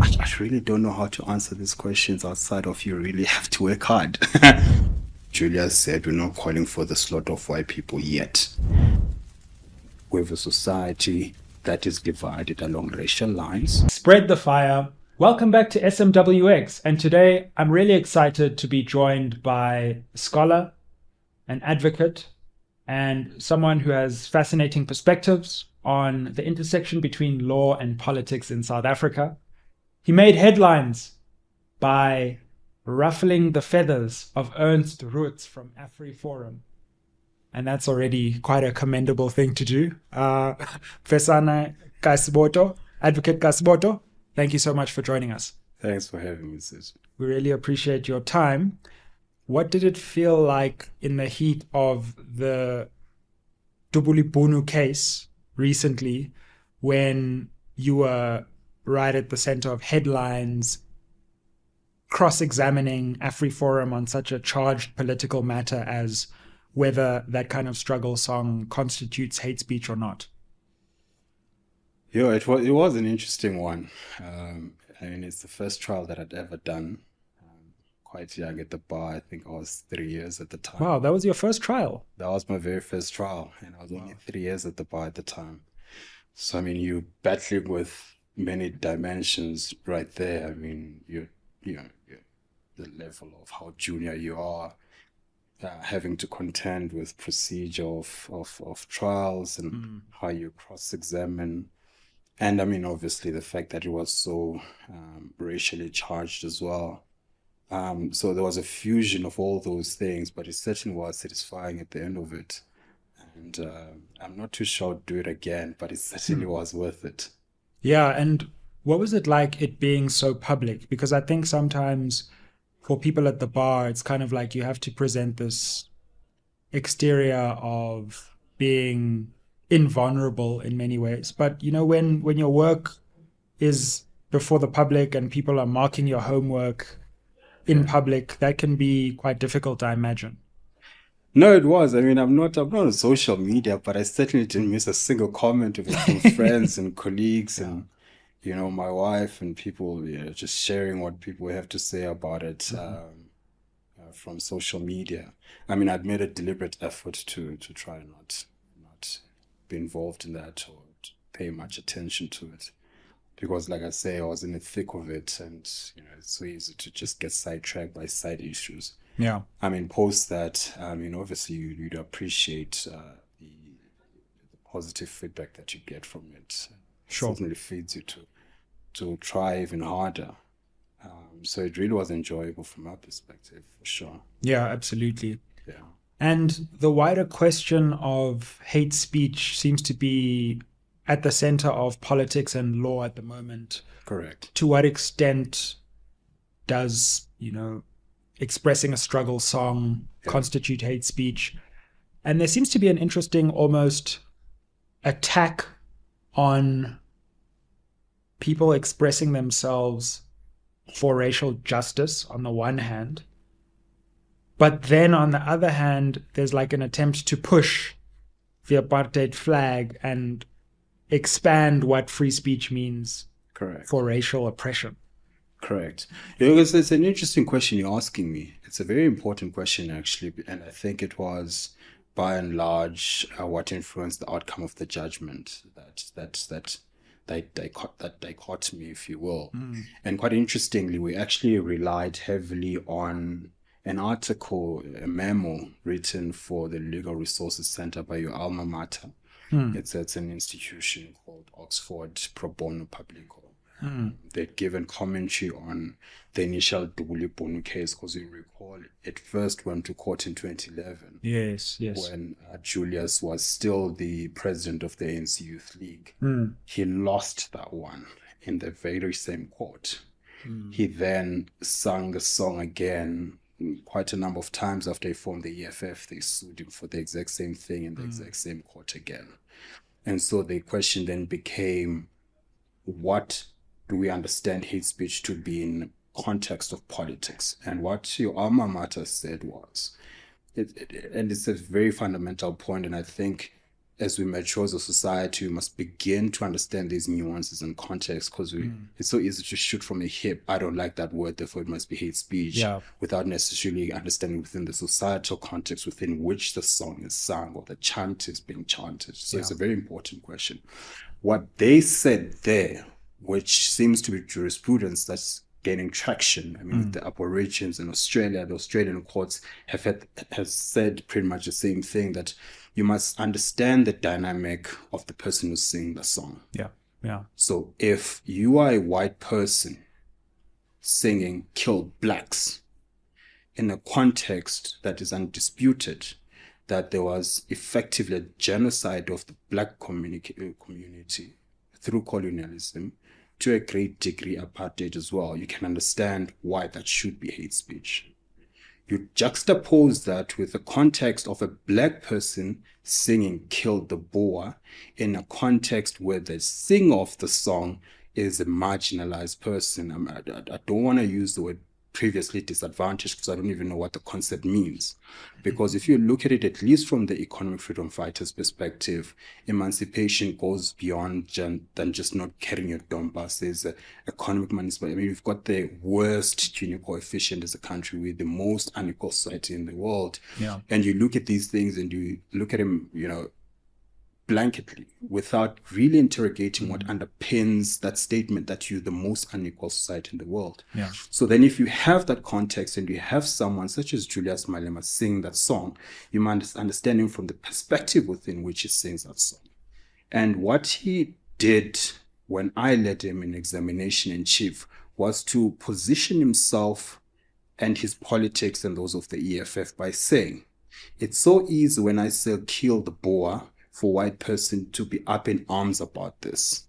I really don't know how to answer these questions outside of you really have to work hard. Julius said, we're not calling for the slaughter of white people yet. We have a society that is divided along racial lines. Spread the fire. Welcome back to SMWX. And today I'm really excited to be joined by a scholar, an advocate, and someone who has fascinating perspectives on the intersection between law and politics in South Africa. He made headlines by ruffling the feathers of Ernst Roets from AfriForum. And that's already quite a commendable thing to do. Fesana Kasiboto, Advocate Kasiboto, thank you so much for joining us. Thanks for having me, Sizwe. We really appreciate your time. What did it feel like in the heat of the Dubulibunu case recently when you were right at the center of headlines, cross-examining AfriForum on such a charged political matter as whether that kind of struggle song constitutes hate speech or not? Yeah, it was an interesting one. I mean, it's the first trial that I'd ever done. Quite young at the bar. I think I was 3 years at the time. Wow, that was your first trial? That was my very first trial, and I was only 3 years at the bar at the time. So, I mean, you're battling with many dimensions right there. I mean, you're the level of how junior you are, having to contend with procedure of trials and how you cross-examine. And I mean, obviously, the fact that it was so racially charged as well. So there was a fusion of all those things, but it certainly was satisfying at the end of it. And I'm not too sure I'd do it again, but it certainly was worth it. Yeah, and what was it like it being so public? Because I think sometimes for people at the bar, it's kind of like you have to present this exterior of being invulnerable in many ways. But, you know, when your work is before the public and people are marking your homework in public, that can be quite difficult, I imagine. No, it was. I mean, I'm not on social media, but I certainly didn't miss a single comment of it from friends and colleagues and, you know, my wife and people, you know, just sharing what people have to say about it from social media. I mean, I'd made a deliberate effort to try not be involved in that or to pay much attention to it. Because, like I say, I was in the thick of it, and you know, it's so easy to just get sidetracked by side issues. Yeah. I mean, post that, I mean, obviously you'd appreciate the positive feedback that you get from it. Sure. It certainly feeds you to try even harder. So it really was enjoyable from our perspective, for sure. Yeah, absolutely. Yeah. And the wider question of hate speech seems to be at the center of politics and law at the moment. Correct. To what extent does, you know, expressing a struggle song constitute hate speech? And there seems to be an interesting almost attack on people expressing themselves for racial justice on the one hand. But then on the other hand, there's like an attempt to push the apartheid flag and expand what free speech means. Correct. For racial oppression. Correct. Because it's an interesting question you're asking me. It's a very important question, actually, and I think it was, by and large, what influenced the outcome of the judgment. That dichotomy, if you will. And quite interestingly, we actually relied heavily on an article, a memo written for the Legal Resources Center by your alma mater. It's an institution called Oxford Pro Bono Publico. They'd given commentary on the initial Dubulibunu case, because you recall it first went to court in 2011. Yes. When Julius was still the president of the ANC Youth League. He lost that one in the very same court. He then sang the song again quite a number of times after he formed the EFF. They sued him for the exact same thing in the exact same court again. And so the question then became, what do we understand hate speech to be in context of politics? And what your alma mater said was, and it's a very fundamental point, and I think as we mature as a society, we must begin to understand these nuances and context, because it's so easy to shoot from a hip. I don't like that word, therefore it must be hate speech, without necessarily understanding within the societal context within which the song is sung or the chant is being chanted. So it's a very important question. What they said there, which seems to be jurisprudence that's gaining traction. I mean, with the Aborigines in Australia, the Australian courts have said pretty much the same thing, that you must understand the dynamic of the person who's singing the song. Yeah. So if you are a white person singing "Kill Blacks" in a context that is undisputed, that there was effectively a genocide of the Black community through colonialism, to a great degree apartheid as well, you can understand why that should be hate speech. You juxtapose that with the context of a Black person singing "Kill the Boer" in a context where the singer of the song is a marginalized person. I don't want to use the word previously disadvantaged, because I don't even know what the concept means. Because if you look at it, at least from the economic freedom fighters' perspective, emancipation goes beyond than just not carrying your Donbass. There's economic emancipation. I mean, we've got the worst Gini coefficient as a country, with the most unequal society in the world. And you look at these things and you look at them, blanketly, without really interrogating what underpins that statement that you're the most unequal society in the world. So then if you have that context and you have someone such as Julius Malema sing that song, you must understand him from the perspective within which he sings that song. And what he did when I led him in examination in chief was to position himself and his politics and those of the EFF by saying, it's so easy when I say "kill the Boer" for a white person to be up in arms about this.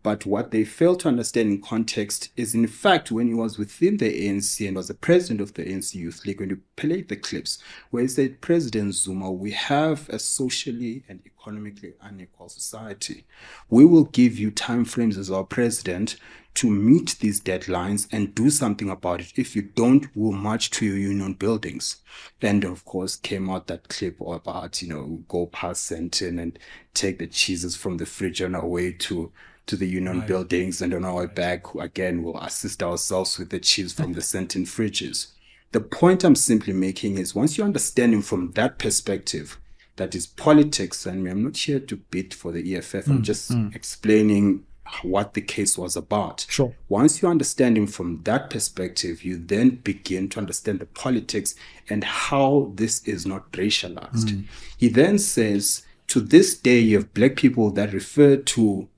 But what they fail to understand in context is, in fact, when he was within the ANC and was the president of the ANC Youth League, when you played the clips, where he said, "President Zuma, we have a socially and economically unequal society. We will give you timeframes as our president to meet these deadlines and do something about it. If you don't, we'll march to your union buildings." And of course came out that clip about, go past Sentin and take the cheeses from the fridge on our way to the union buildings, and on our way back, again, we'll assist ourselves with the cheese from the Sentin fridges. The point I'm simply making is, once you understand him from that perspective, that is politics, and I'm not here to bid for the EFF, I'm just explaining what the case was about. Sure. Once you understand him from that perspective, you then begin to understand the politics and how this is not racialized. He then says, to this day, you have Black people that refer to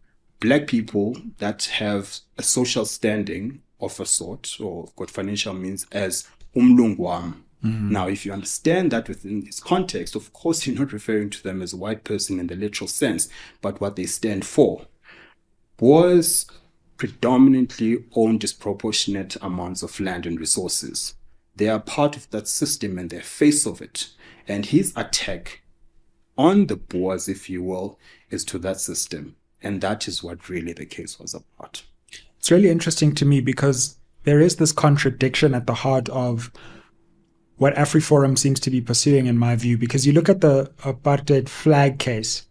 Black people that have a social standing of a sort, or got financial means, as umlungwam. Now, if you understand that within this context, of course, you're not referring to them as a white person in the literal sense, but what they stand for. Boers predominantly own disproportionate amounts of land and resources. They are part of that system and they're face of it. And his attack on the Boers, if you will, is to that system. And that is what really the case was about. It's really interesting to me, because there is this contradiction at the heart of what AfriForum seems to be pursuing, in my view, because you look at the apartheid flag case,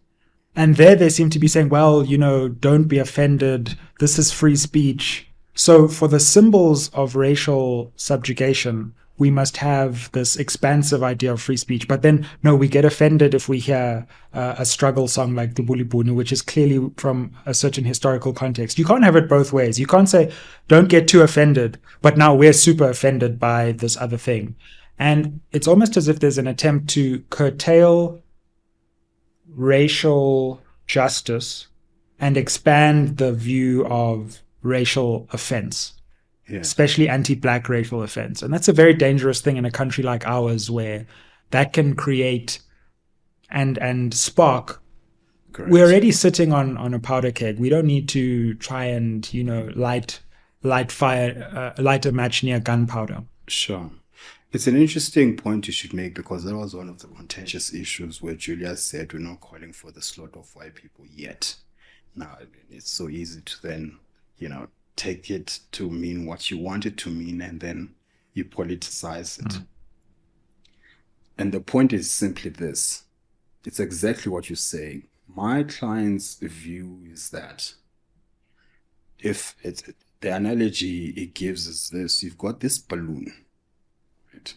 and there they seem to be saying, well, don't be offended. This is free speech. So for the symbols of racial subjugation, we must have this expansive idea of free speech. But then, no, we get offended if we hear a struggle song like the Bulibunu, which is clearly from a certain historical context. You can't have it both ways. You can't say, don't get too offended, but now we're super offended by this other thing. And it's almost as if there's an attempt to curtail racial justice and expand the view of racial offense, especially anti-Black racial offense. And that's a very dangerous thing in a country like ours, where that can create and spark. Correct. We're already sitting on a powder keg. We don't need to try and, light a match near gunpowder. Sure. It's an interesting point you should make, because that was one of the contentious issues where Julius said, we're not calling for the slaughter of white people yet. Now, it's so easy to then, take it to mean what you want it to mean, and then you politicize it. And the point is simply this. It's exactly what you're saying. my client's view is that if it's the analogy it gives is this: you've got this balloon, right?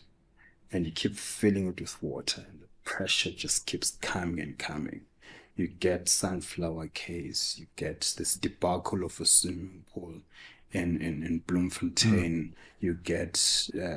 And you keep filling it with water, and the pressure just keeps coming and coming. You get sunflower case, you get this debacle of a swimming pool in Bloemfontein, you get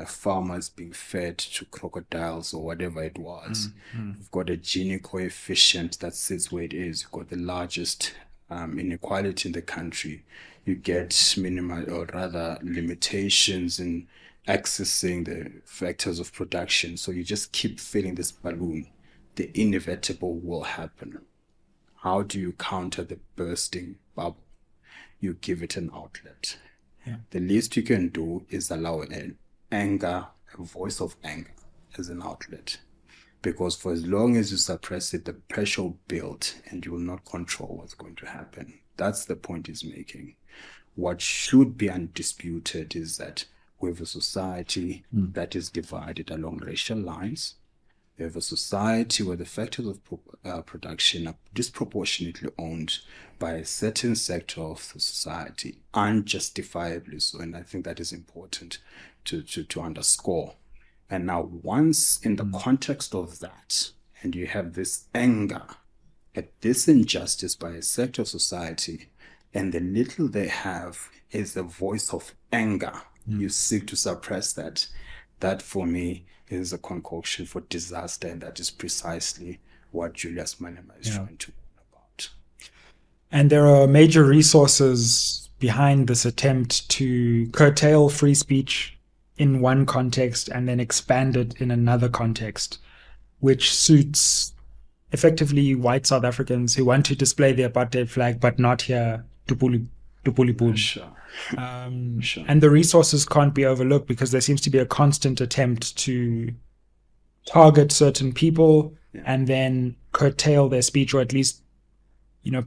farmers being fed to crocodiles or whatever it was. You've got a Gini coefficient that sits where it is. You've got the largest inequality in the country. You get minimal, or rather limitations in accessing the factors of production. So you just keep filling this balloon. The inevitable will happen. How do you counter the bursting bubble? You give it an outlet. Yeah. The least you can do is allow an anger, a voice of anger as an outlet. Because for as long as you suppress it, the pressure will build and you will not control what's going to happen. That's the point he's making. What should be undisputed is that we have a society that is divided along racial lines. We have a society where the factors of production are disproportionately owned by a certain sector of the society, unjustifiably so. And I think that is important to underscore. And now once in the context of that, and you have this anger at this injustice by a sector of society, and the little they have is a voice of anger, you seek to suppress that. That for me is a concoction for disaster, and that is precisely what Julius Malema is trying to warn about. And there are major resources behind this attempt to curtail free speech in one context and then expand it in another context, which suits effectively white South Africans who want to display the apartheid flag but not hear Tupuli Boom. Sure. And the resources can't be overlooked because there seems to be a constant attempt to target certain people and then curtail their speech, or at least,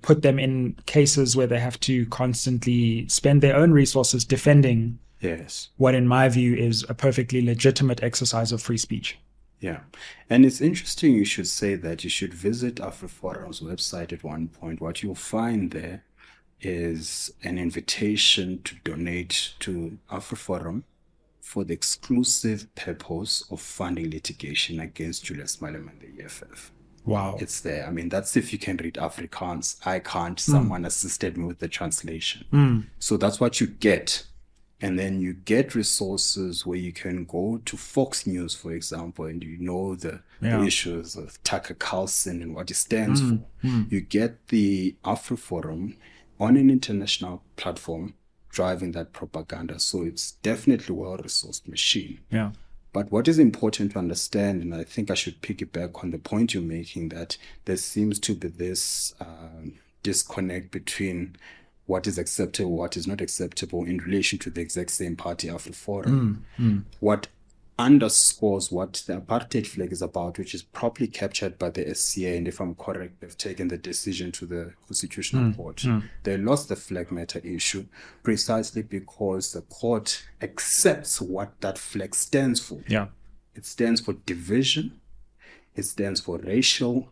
put them in cases where they have to constantly spend their own resources defending what, in my view, is a perfectly legitimate exercise of free speech. Yeah. And it's interesting you should say that. You should visit AfriForum's website at one point. What you'll find there is an invitation to donate to AfriForum for the exclusive purpose of funding litigation against Julius Malema and the EFF. Wow. It's there. I mean, that's if you can read Afrikaans. I can't. Someone assisted me with the translation. So that's what you get. And then you get resources where you can go to Fox News, for example, and the issues of Tucker Carlson and what it stands for. You get the AfriForum on an international platform driving that propaganda. So it's definitely a well-resourced machine. Yeah. But what is important to understand, and I think I should piggyback on the point you're making, that there seems to be this disconnect between what is acceptable, what is not acceptable in relation to the exact same party, AfriForum. What underscores what the apartheid flag is about, which is properly captured by the SCA, and if I'm correct, they've taken the decision to the Constitutional Court. They lost the flag matter issue precisely because the court accepts what that flag stands for. Yeah. It stands for division. It stands for racial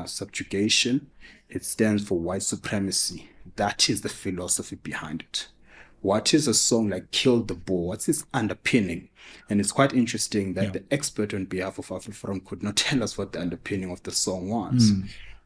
subjugation. It stands for white supremacy. That is the philosophy behind it. What is a song like Kill the Boer? What's its underpinning? And it's quite interesting that the expert on behalf of AfriForum could not tell us what the underpinning of the song was.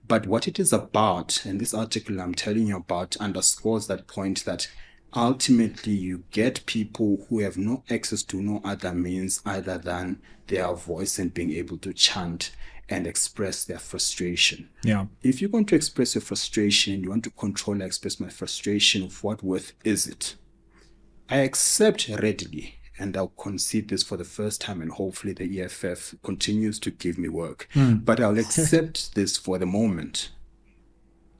But what it is about, and this article I'm telling you about underscores that point, that ultimately you get people who have no access to no other means other than their voice and being able to chant and express their frustration. Yeah. If you're going to express your frustration, you want to control and express my frustration, of what worth is it? I accept readily, and I'll concede this for the first time, and hopefully the EFF continues to give me work. But I'll accept this for the moment.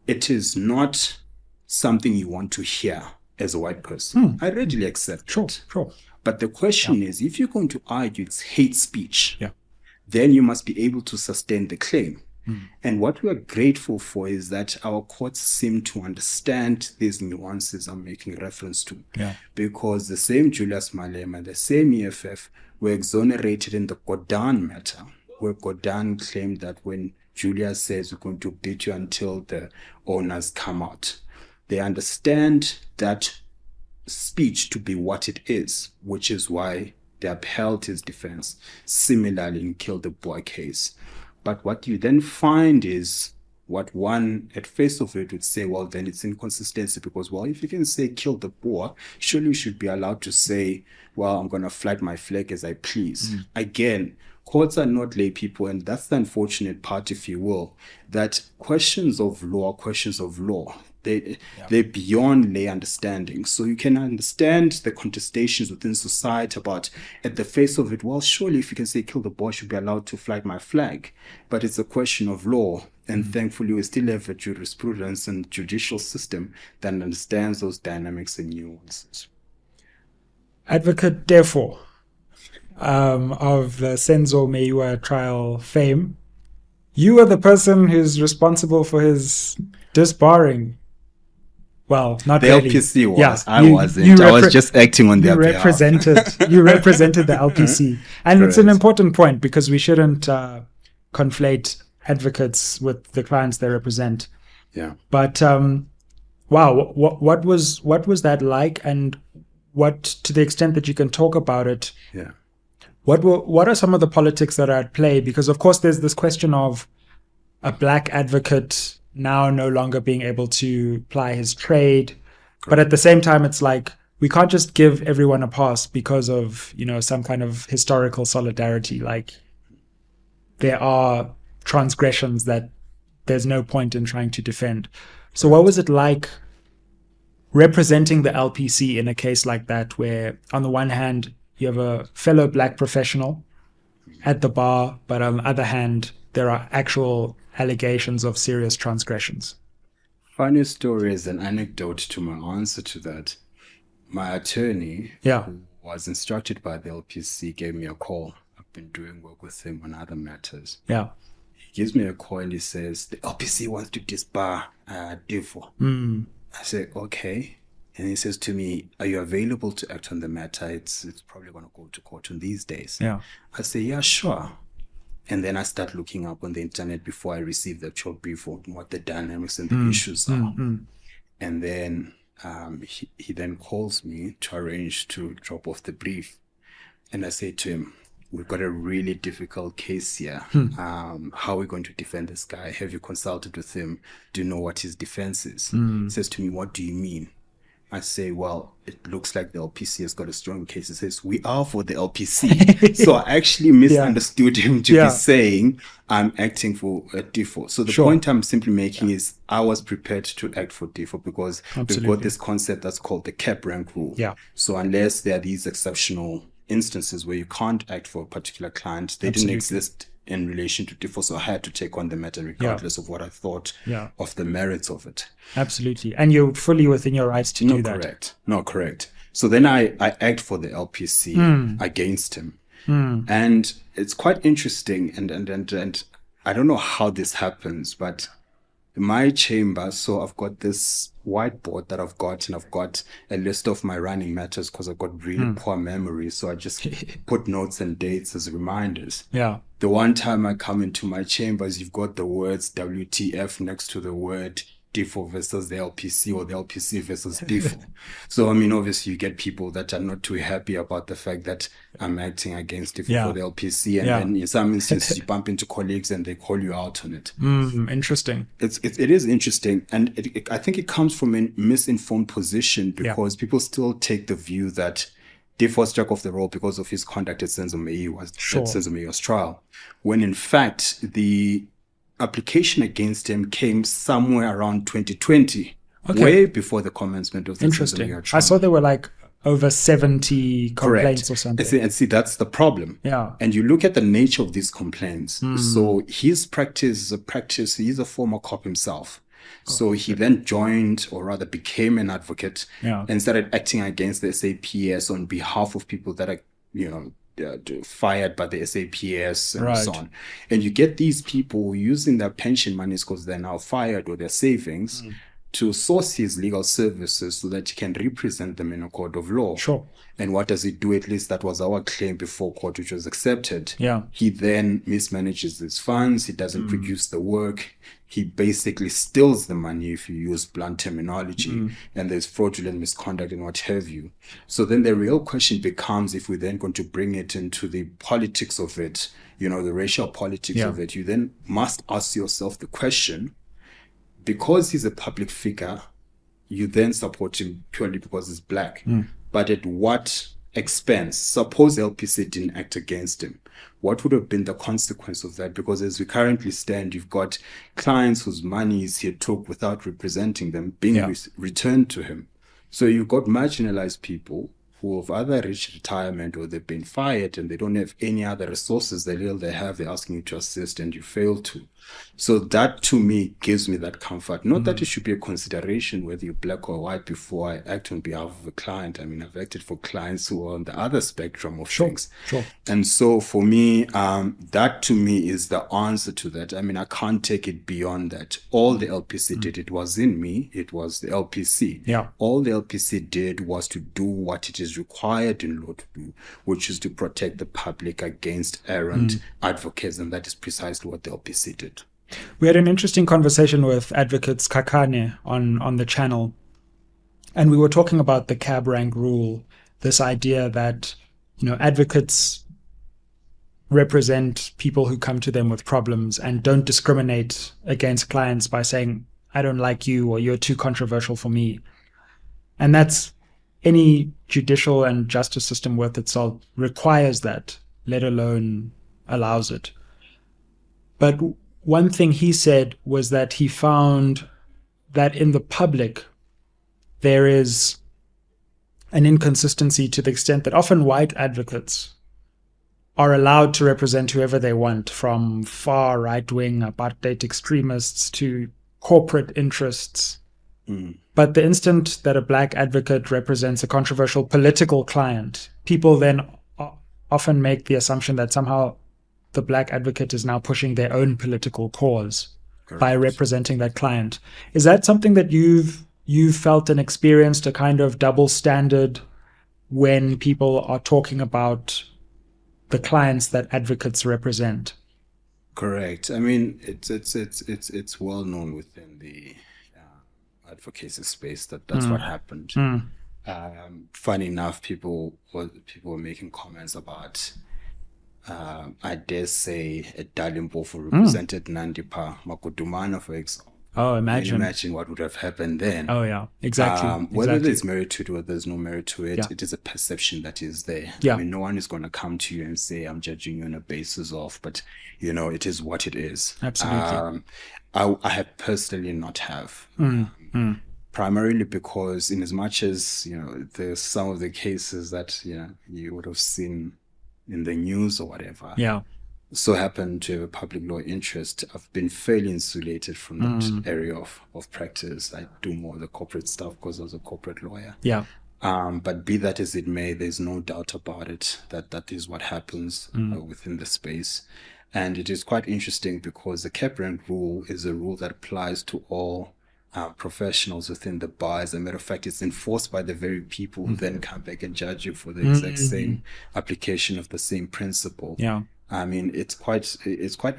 It is not something you want to hear as a white person. I readily accept it. Sure. But the question is, if you're going to argue it's hate speech, then you must be able to sustain the claim. And what we are grateful for is that our courts seem to understand these nuances I'm making reference to. Because the same Julius Malema, the same EFF were exonerated in the Godan matter, where Godan claimed that when Julius says we're going to beat you until the owners come out. They understand that speech to be what it is, which is why they upheld his defense. Similarly in Kill the Boer case. But what you then find is what one at face of it would say, well, then it's inconsistency, because, well, if you can say kill the Boer, surely you should be allowed to say, well, I'm going to flag my flag as I please. Again, courts are not lay people, and that's the unfortunate part, if you will, that questions of law, they're beyond lay understanding. So you can understand the contestations within society about, at the face of it, well, surely if you can say kill the Boer, I should be allowed to flag my flag. But it's a question of law. And thankfully, we still have a jurisprudence and judicial system that understands those dynamics and nuances. Advocate, therefore, of the Senzo Meyiwa trial fame, you are the person who's responsible for his disbarring. Well, not the really. LPC was. Yeah, I wasn't. I was just acting on their behalf. You represented the LPC. And It's an important point, because we shouldn't conflate advocates with the clients they represent. Yeah. But wow, what was that like, and what, to the extent that you can talk about it, yeah, what are some of the politics that are at play? Because of course there's this question of a black advocate now no longer being able to ply his trade. Correct. But at the same time, it's like, we can't just give everyone a pass because of, some kind of historical solidarity. Like, there are transgressions that there's no point in trying to defend. So what was it like representing the LPC in a case like that, where on the one hand you have a fellow black professional at the bar, but on the other hand there are actual allegations of serious transgressions? Funny story is an anecdote to my answer to that. My attorney, who was instructed by the LPC, gave me a call. I've been doing work with him on other matters. Yeah. He gives me a call and he says, the LPC wants to disbar Devo. I say, okay. And he says to me, are you available to act on the matter? It's probably going to go to court on these days. Yeah. I say, yeah, sure. And then I start looking up on the internet before I receive the actual brief on what the dynamics and the issues are. And then he then calls me to arrange to drop off the brief. And I say to him, we've got a really difficult case here. How are we going to defend this guy? Have you consulted with him? Do you know what his defense is? He says to me, what do you mean? I say, well, it looks like the LPC has got a strong case. He says, we are for the LPC. So I actually misunderstood him to be saying, I'm acting for DEFO. So the point I'm simply making is, I was prepared to act for DEFO because we've got this concept that's called the cap rank rule. Yeah. So unless there are these exceptional instances where you can't act for a particular client, they didn't exist in relation to DEFO, so I had to take on the matter regardless of what I thought of the merits of it. Absolutely. And you're fully within your rights to do that. Correct. So then I act for the LPC against him. And it's quite interesting, and I don't know how this happens, but my chamber, so I've got this whiteboard that I've got, and I've got a list of my running matters because I've got really poor memory. So I just put notes and dates as reminders. Yeah. The one time I come into my chambers, you've got the words WTF next to the word DEFO versus the LPC, or the LPC versus DEFO. So, I mean, obviously you get people that are not too happy about the fact that I'm acting against DEFO for the LPC. And then in some instances you bump into colleagues and they call you out on it. Interesting. It is interesting. And I think it comes from a misinformed position, because people still take the view that DEFO struck off the roll because of his conduct at Sizwe Mpofu-Walsh's trial, when in fact the application against him came somewhere around 2020, way before the commencement of the Sizwe Mpofu-Walsh trial. I saw there were like over 70 complaints or something. And see, that's the problem. Yeah. And you look at the nature of these complaints. So his practice is he's a former cop himself. So he then joined, or rather became, an advocate and started acting against the SAPS on behalf of people that are, fired by the SAPS and so on. And you get these people using their pension monies because they're now fired, or their savings, to source his legal services so that he can represent them in a court of law. Sure. And what does he do? At least that was our claim before court, which was accepted. Yeah. He then mismanages his funds. He doesn't produce the work. He basically steals the money, if you use blunt terminology, and there's fraudulent misconduct and what have you. So then the real question becomes, if we're then going to bring it into the politics of it, the racial politics of it, you then must ask yourself the question, because he's a public figure, you then support him purely because he's black. But at what expense? Suppose LPC didn't act against him. What would have been the consequence of that? Because as we currently stand, you've got clients whose monies he took without representing them being returned to him. So you've got marginalized people who have either reached retirement or they've been fired and they don't have any other resources. They're asking you to assist and you fail to. So that to me gives me that comfort. Not that it should be a consideration whether you're black or white before I act on behalf of a client. I mean, I've acted for clients who are on the other spectrum of things. Sure. And so for me, that to me is the answer to that. I mean, I can't take it beyond that. All the LPC did, it was in me, it was the LPC. Yeah. All the LPC did was to do what it is required in law to do, which is to protect the public against errant advocates. And that is precisely what the LPC did. We had an interesting conversation with advocates Kakane on the channel, and we were talking about the cab rank rule, this idea that, advocates represent people who come to them with problems and don't discriminate against clients by saying, I don't like you, or you're too controversial for me. And that's, any judicial and justice system worth its salt requires that, let alone allows it. But one thing he said was that he found that in the public, there is an inconsistency to the extent that often white advocates are allowed to represent whoever they want, from far right-wing apartheid extremists to corporate interests. But the instant that a black advocate represents a controversial political client, people then often make the assumption that somehow the black advocate is now pushing their own political cause. Correct. By representing that client. Is that something that you've felt and experienced, a kind of double standard when people are talking about the clients that advocates represent? Correct. I mean, it's well known within the advocacy space that that's what happened. Funny enough, people were making comments about. I dare say a Mpofu represented Nandipa Makudumana, for example. Oh, imagine what would have happened then. Oh, yeah, exactly. Whether there's merit to it or there's no merit to it, it is a perception that is there. Yeah. I mean, no one is going to come to you and say, I'm judging you on a basis of, but, it is what it is. Absolutely. I have personally not have. Primarily because in as much as, there's some of the cases that, you would have seen in the news or whatever, so happen to have a public law interest, I've been fairly insulated from that area of practice. I do more of the corporate stuff because I was a corporate lawyer. But be that as it may, there's no doubt about it that is what happens within the space. And it is quite interesting because the cap rank rule is a rule that applies to all professionals within the bar. As a matter of fact, it's enforced by the very people who then come back and judge you for the exact same application of the same principle. I mean, it's quite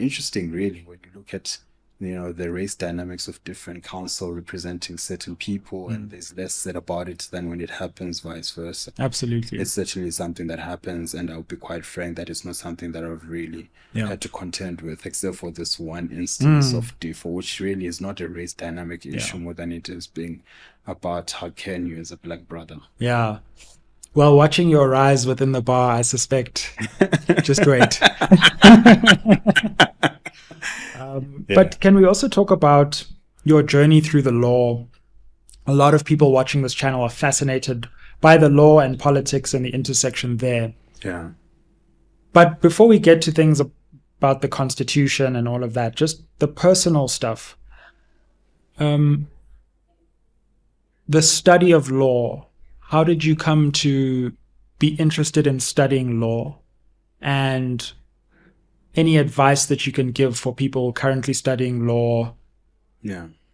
interesting, really, when you look at the race dynamics of different council representing certain people, and there's less said about it than when it happens vice versa. Absolutely. It's certainly something that happens, and I'll be quite frank, that is not something that I've really had to contend with, except for this one instance of DIFO, which really is not a race dynamic issue more than it is being about how can you as a black brother. Yeah. Well, watching your rise within the bar, I suspect. Just wait. But can we also talk about your journey through the law? A lot of people watching this channel are fascinated by the law and politics and the intersection there. Yeah. But before we get to things about the Constitution and all of that, just the personal stuff. The study of law. How did you come to be interested in studying law? And any advice that you can give for people currently studying law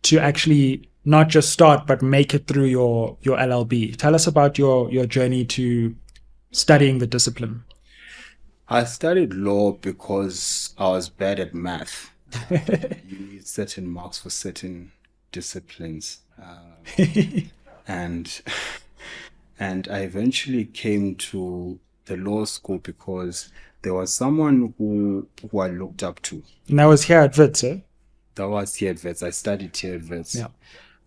to actually not just start, but make it through your LLB. Tell us about your journey to studying the discipline. I studied law because I was bad at math. You need certain marks for certain disciplines. And I eventually came to the law school because there was someone who I looked up to. And I was here at Wits, eh? That was here at Wits. I studied here at Wits. Yeah.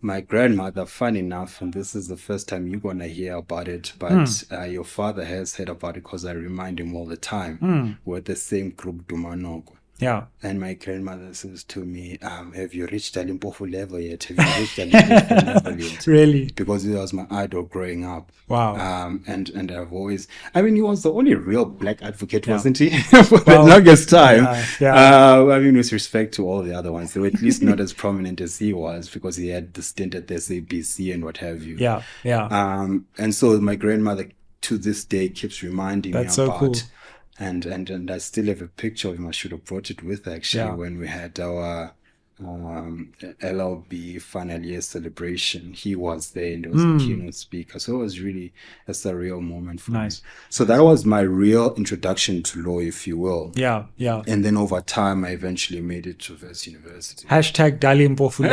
My grandmother, fun enough, and this is the first time you're going to hear about it, but your father has heard about it because I remind him all the time. We're the same group, Dumanoko. Yeah. And my grandmother says to me, have you reached the Limpopo level yet? Have you reached the Limpopo level yet? Really? Because it was my idol growing up. Wow. And I've always, I mean, he was the only real black advocate, wasn't he? For the longest time. I mean, with respect to all the other ones, they were at least not as prominent as he was because he had the stint at the SABC and what have you. Yeah. Yeah. And so my grandmother to this day keeps reminding me about. So cool. And I still have a picture of him. I should have brought it with actually when we had our LLB final year celebration. He was there and he was the keynote speaker. So it was really a surreal moment for me. So that was my real introduction to law, if you will. Yeah. And then over time, I eventually made it to Wits University. Hashtag Dali Mpofu.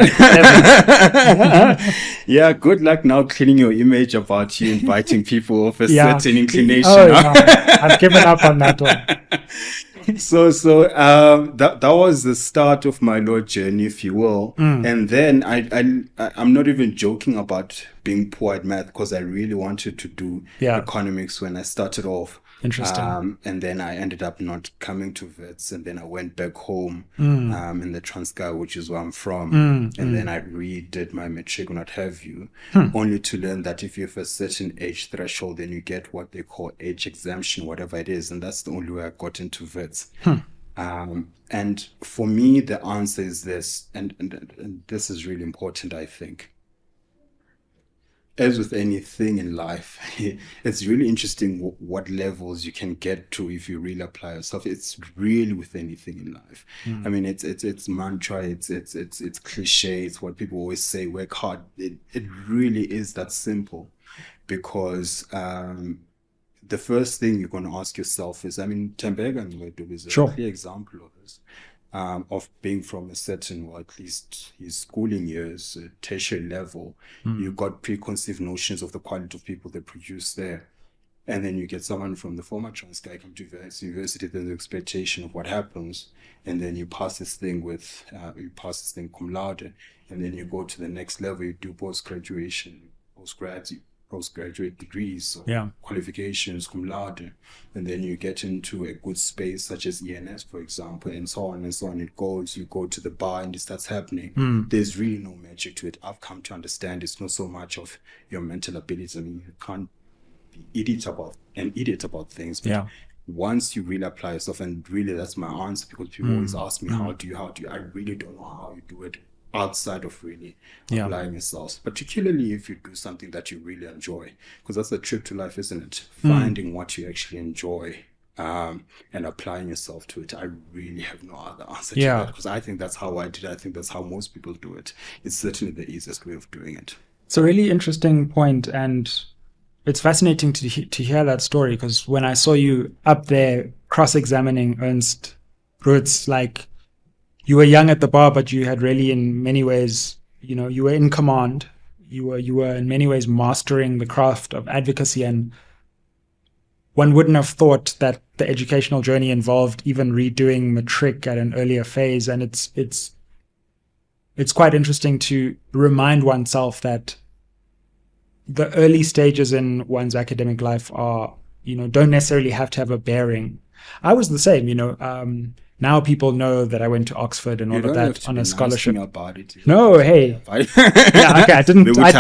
Yeah, good luck now cleaning your image about you inviting people of a certain inclination. No, I've given up on that one. So that was the start of my law journey, if you will. And then I'm not even joking about being poor at math because I really wanted to do economics when I started off. Interesting. And then I ended up not coming to Wits, and then I went back home in the Transkei, which is where I'm from. And then I redid my matric and what have you, only to learn that if you have a certain age threshold, then you get what they call age exemption, whatever it is. And that's the only way I got into Wits. And for me, the answer is this, and this is really important, I think. As with anything in life, it's really interesting what levels you can get to if you really apply yourself. It's really with anything in life. I mean, it's mantra, it's cliche, it's what people always say, work hard. It really is that simple, because the first thing you're going to ask yourself is, I mean, Tembega is a clear example of this. Of being from a certain, or at least his schooling years, tertiary level, you got preconceived notions of the quality of people they produce there. And then you get someone from the former Transkei come to university, there's an expectation of what happens. And then you pass this thing cum laude, and then you go to the next level, you do postgraduate degrees or qualifications, cum laude, and then you get into a good space such as ENS, for example, and so on and so on. It goes, you go to the bar and it starts happening. There's really no magic to it. I've come to understand it's not so much of your mental ability. I mean, you can't be an idiot about things, but once you really apply yourself, and really that's my answer, because people always ask me, how do you, I really don't know how you do it outside of really applying yourself, particularly if you do something that you really enjoy, because that's the trick to life, isn't it? Finding what you actually enjoy and applying yourself to it. I really have no other answer to that, because I think that's how I did it. I think that's how most people do it. It's certainly the easiest way of doing it. It's a really interesting point, and it's fascinating to hear that story, because when I saw you up there cross-examining Ernst Roots, like, you were young at the bar, but you had really, in many ways, you were in command. You were in many ways mastering the craft of advocacy, and one wouldn't have thought that the educational journey involved even redoing matric at an earlier phase. And it's quite interesting to remind oneself that the early stages in one's academic life are, don't necessarily have to have a bearing. I was the same, now people know that I went to Oxford and all of that on a scholarship. About it. No, hey. Okay, I didn't. I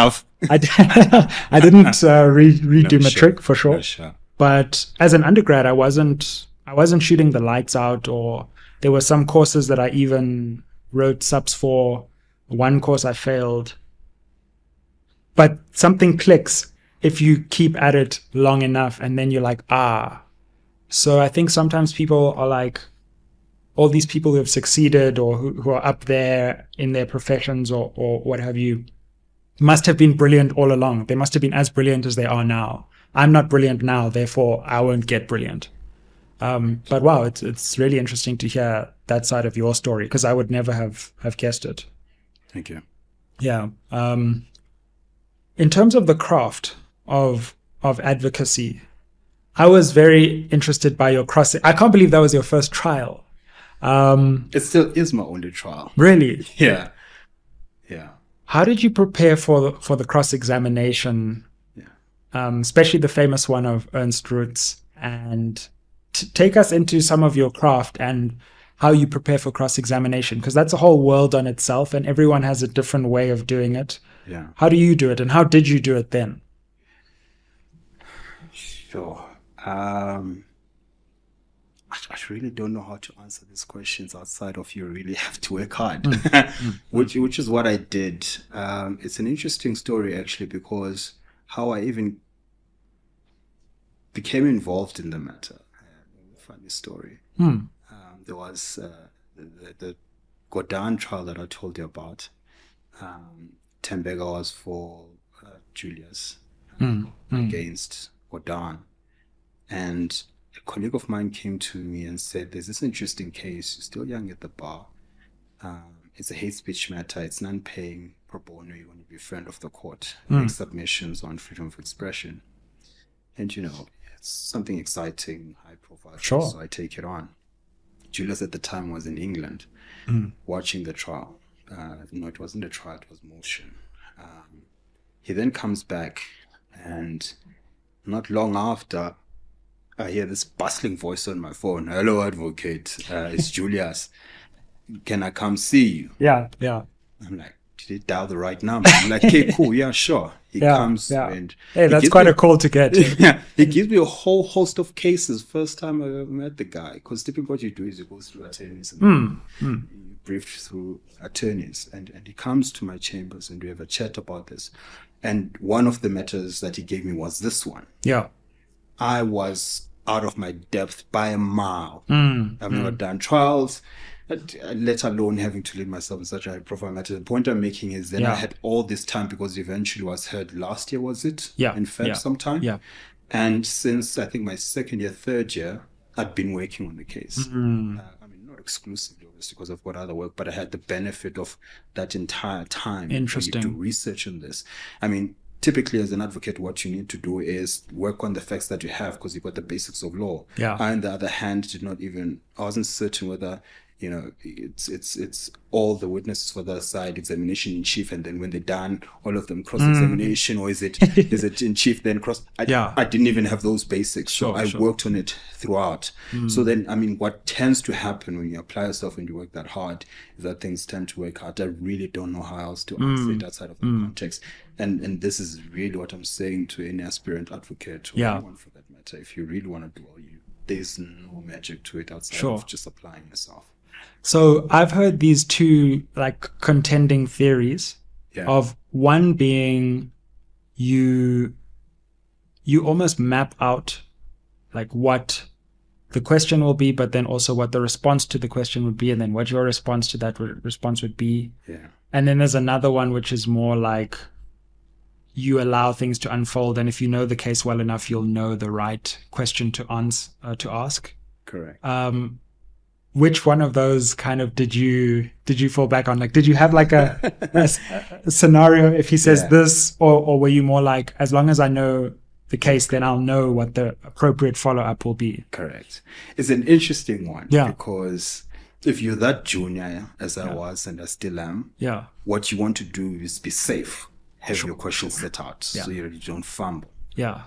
didn't redo matric for sure. But as an undergrad, I wasn't shooting the lights out, or there were some courses that I even wrote subs for. One course I failed. But something clicks if you keep at it long enough, and then you're like, So I think sometimes people are like, all these people who have succeeded, or who are up there in their professions, or what have you, must have been brilliant all along. They must have been as brilliant as they are now. I'm not brilliant now, therefore I won't get brilliant. But wow, it's really interesting to hear that side of your story, because I would never have guessed it. Thank you. Yeah. In terms of the craft of advocacy, I was very interested by your cross. I can't believe that was your first trial. It still is my only trial. Really? Yeah. How did you prepare for the cross-examination? Yeah. Especially the famous one of Ernst Roots, and take us into some of your craft and how you prepare for cross-examination, because that's a whole world on itself and everyone has a different way of doing it. Yeah. How do you do it, and how did you do it then? Sure. I really don't know how to answer these questions outside of you really have to work hard, which is what I did. It's an interesting story actually, because how I even became involved in the matter. Funny story. There was the Gordon trial that I told you about. Tembega was for Julius against Gordon. And a colleague of mine came to me and said, there's this interesting case. You're still young at the bar. It's a hate speech matter. It's non-paying pro bono. You want to be a friend of the court. Make submissions on freedom of expression. And, you know, it's something exciting, high profile. Sure. So I take it on. Julius at the time was in England watching the trial. No, it wasn't a trial. It was motion. He then comes back, and not long after, I hear this bustling voice on my phone. Hello, advocate. It's Julius. Can I come see you? Yeah. I'm like, did he dial the right number? I'm like, okay, cool. Yeah, sure. He comes and... Hey, that's quite a call to get. Yeah, he gives me a whole host of cases. First time I ever met the guy. Because typically what you do is you go through attorneys and you brief through attorneys. And he comes to my chambers and we have a chat about this. And one of the matters that he gave me was this one. Yeah. I was out of my depth by a mile. I've never done trials, let alone having to lead myself in such a high profile matter. The point I'm making is then I had all this time, because eventually was heard last year, was it? Yeah. In Feb sometime? Yeah. And since I think my second year, third year, I'd been working on the case. I mean, not exclusively, obviously, because I've got other work, but I had the benefit of that entire time. Interesting. To do research on this. I mean, typically as an advocate, what you need to do is work on the facts that you have, because you've got the basics of law. Yeah. I, on the other hand, I wasn't certain whether, you know, it's all the witnesses for the side, examination in chief, and then when they're done, all of them cross-examination, or is it in chief then cross? I didn't even have those basics, so I worked on it throughout. So then, I mean, what tends to happen when you apply yourself and you work that hard is that things tend to work out. I really don't know how else to answer it outside of the context. And this is really what I'm saying to any aspirant advocate, or anyone for that matter. If you really want to do all there's no magic to it outside of just applying yourself. So I've heard these two like contending theories of one being you almost map out like what the question will be, but then also what the response to the question would be, and then what your response to that response would be. Yeah. And then there's another one which is more like you allow things to unfold, and if you know the case well enough, you'll know the right question to ask. Correct. Which one of those kind of did you fall back on? Like, did you have like a scenario if he says this, or were you more like, as long as I know the case, then I'll know what the appropriate follow-up will be? Correct. It's an interesting one, because if you're that junior as I was and I still am, what you want to do is be safe, have your questions set out so you don't fumble. Yeah.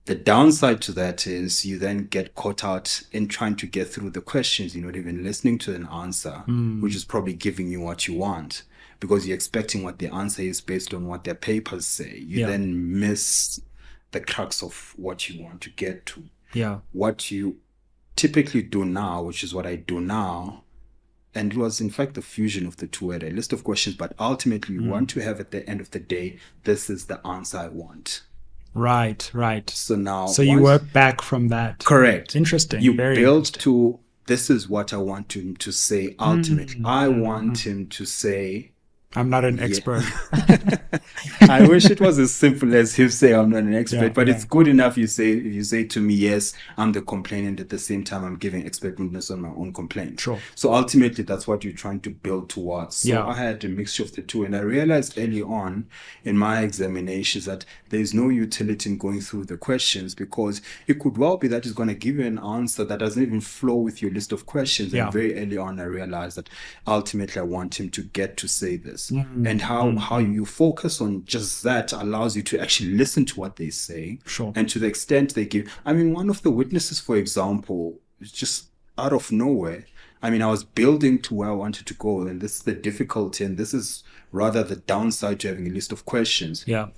The downside to that is you then get caught out in trying to get through the questions. You're not even listening to an answer, which is probably giving you what you want, because you're expecting what the answer is based on what their papers say. You then miss the crux of what you want to get to. Yeah. What you typically do now, which is what I do now, and it was in fact the fusion of the two, at a list of questions, but ultimately you want to have at the end of the day, this is the answer I want. Right. So you work back from that. Correct. Interesting. You build to, this is what I want him to say ultimately. I want him to say, I'm not an expert. I wish it was as simple as him saying I'm not an expert, but it's good enough if you say to me, yes, I'm the complainant, at the same time I'm giving expert witness on my own complaint. Sure. So ultimately that's what you're trying to build towards. So I had a mixture of the two, and I realized early on in my examinations that there's no utility in going through the questions, because it could well be that it's going to give you an answer that doesn't even flow with your list of questions. And very early on I realized that ultimately I want him to get to say this. And how you focus on just that allows you to actually listen to what they say. Sure. And to the extent they give. I mean, one of the witnesses, for example, just out of nowhere, I mean, I was building to where I wanted to go, and this is the difficulty, and this is rather the downside to having a list of questions. Yeah.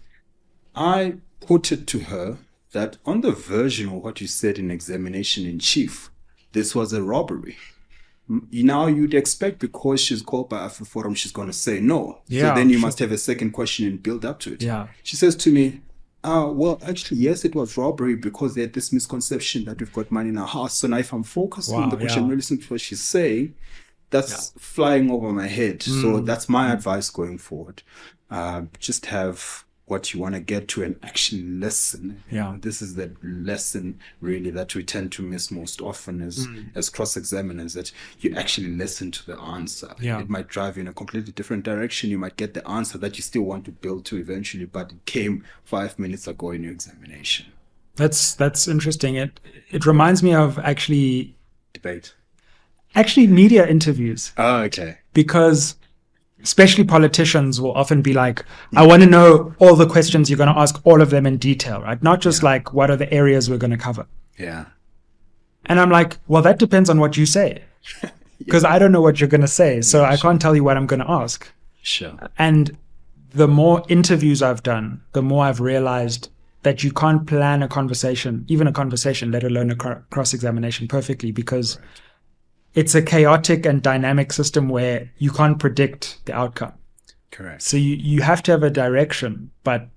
I put it to her that on the version of what you said in examination in chief, this was a robbery. Now you'd expect, because she's called by AfriForum, she's going to say no. So then you must have a second question and build up to it. Yeah. She says to me, well, actually, yes, it was robbery, because they had this misconception that we've got money in our house. So now if I'm focused on the question, really listening to what she's saying, that's flying over my head. So that's my advice going forward. Just have what you want to get to and actually listen. This is the lesson really that we tend to miss most often as cross-examiners, that you actually listen to the answer. It might drive you in a completely different direction. You might get the answer that you still want to build to eventually, but it came 5 minutes ago in your examination. That's interesting. It reminds me of actually media interviews. Oh, okay. Because especially politicians will often be like, I want to know all the questions you're going to ask, all of them in detail, right? Not just like, what are the areas we're going to cover? Yeah. And I'm like, well, that depends on what you say. Because I don't know what you're going to say. So I can't tell you what I'm going to ask. Sure. And the more interviews I've done, the more I've realized that you can't plan a conversation, even a conversation, let alone a cross-examination perfectly, because it's a chaotic and dynamic system where you can't predict the outcome. Correct. So you have to have a direction, but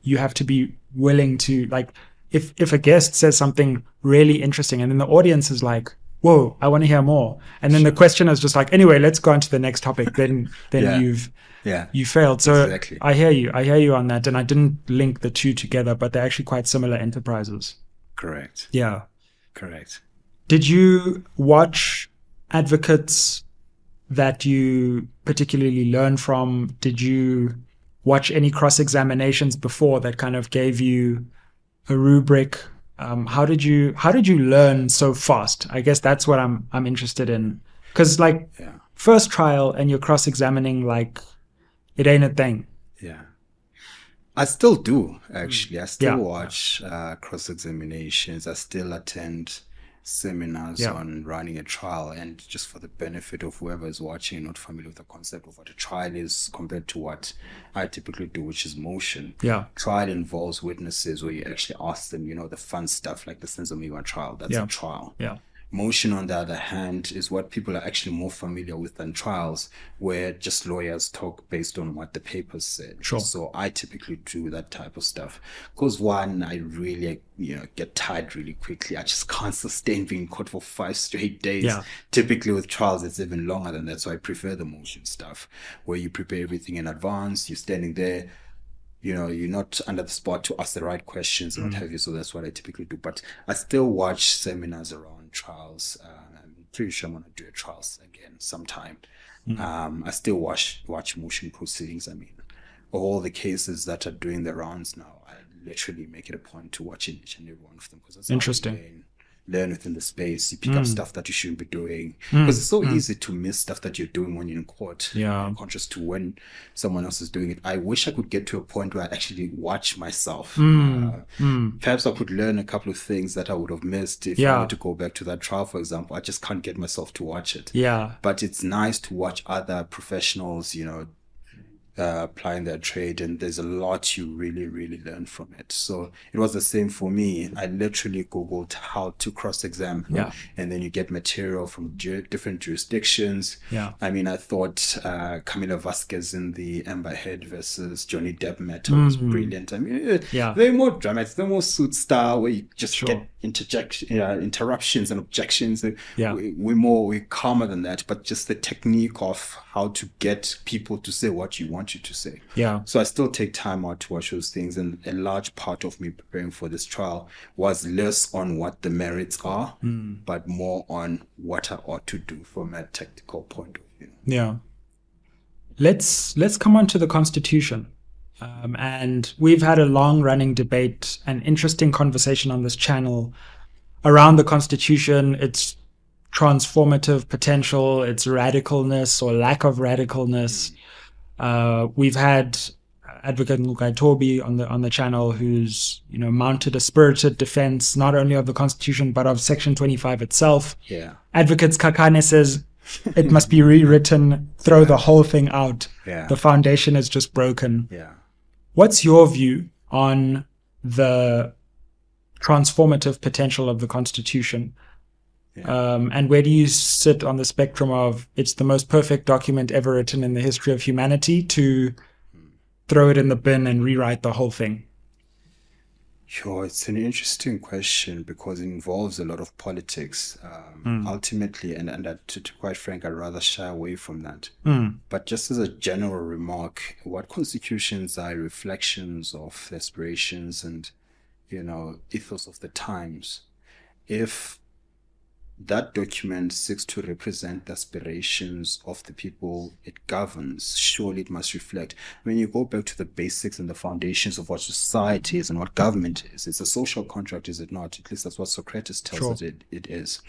you have to be willing to, like, if a guest says something really interesting and then the audience is like, whoa, I want to hear more. And then the questioner is just like, anyway, let's go on to the next topic. Then you failed. So exactly. I hear you on that. And I didn't link the two together, but they're actually quite similar enterprises. Correct. Yeah. Correct. Did you watch advocates that you particularly learn from? Did you watch any cross-examinations before that kind of gave you a rubric? How did you learn so fast? I guess that's what I'm interested in. Because first trial and you're cross-examining, like, it ain't a thing. Yeah. I still do, actually. I still watch cross-examinations. I still attend seminars on running a trial, and just for the benefit of whoever is watching and not familiar with the concept of what a trial is compared to what I typically do, which is motion. Trial involves witnesses where you actually ask them, the fun stuff like the SMWX trial. That's a trial. Motion, on the other hand, is what people are actually more familiar with than trials, where just lawyers talk based on what the papers said. Sure. So I typically do that type of stuff. Because one, I really, get tired really quickly. I just can't sustain being in court for 5 straight days. Typically with trials, it's even longer than that. So I prefer the motion stuff, where you prepare everything in advance. You're standing there. You're not under the spot to ask the right questions and what have you. So that's what I typically do. But I still watch seminars around trials. I'm pretty sure I'm going to do a trials again sometime. I still watch motion proceedings. I mean, all the cases that are doing the rounds now, I literally make it a point to watch each and every one of them, because that's interesting. Learn within the space. You pick up stuff that you shouldn't be doing, because it's so easy to miss stuff that you're doing when you're in court. I'm conscious to when someone else is doing it. I wish I could get to a point where I actually watch myself. Perhaps I could learn a couple of things that I would have missed if I were to go back to that trial, for example. I just can't get myself to watch it. But it's nice to watch other professionals, applying their trade, and there's a lot you really, really learn from it. So it was the same for me. I literally Googled how to cross-examine, and then you get material from different jurisdictions. I mean, I thought Camila Vasquez in the Amber Heard versus Johnny Depp matter was brilliant. I mean, they're more dramatic, they're more suit style, where you just get interruptions and objections. We're calmer than that, but just the technique of how to get people to say what you want you to say. So I still take time out to watch those things, and a large part of me preparing for this trial was less on what the merits are, but more on what I ought to do from a technical point of view. Let's come on to the Constitution. And we've had a long-running debate, an interesting conversation on this channel around the Constitution, its transformative potential, its radicalness or lack of radicalness. We've had Advocate Ngukai Toby on the channel, who's mounted a spirited defense not only of the Constitution but of Section 25 itself. Advocates Kakane says it must be rewritten, throw the whole thing out. The foundation is just broken. What's your view on the transformative potential of the Constitution? And where do you sit on the spectrum of it's the most perfect document ever written in the history of humanity to throw it in the bin and rewrite the whole thing? Sure, it's an interesting question because it involves a lot of politics ultimately, and to quite frank, I'd rather shy away from that. But just as a general remark, what constitutions are reflections of the aspirations and ethos of the times. If that document seeks to represent the aspirations of the people it governs, surely it must reflect. When you go back to the basics and the foundations of what society is and what government is, it's a social contract, is it not? At least that's what Socrates tells us it is.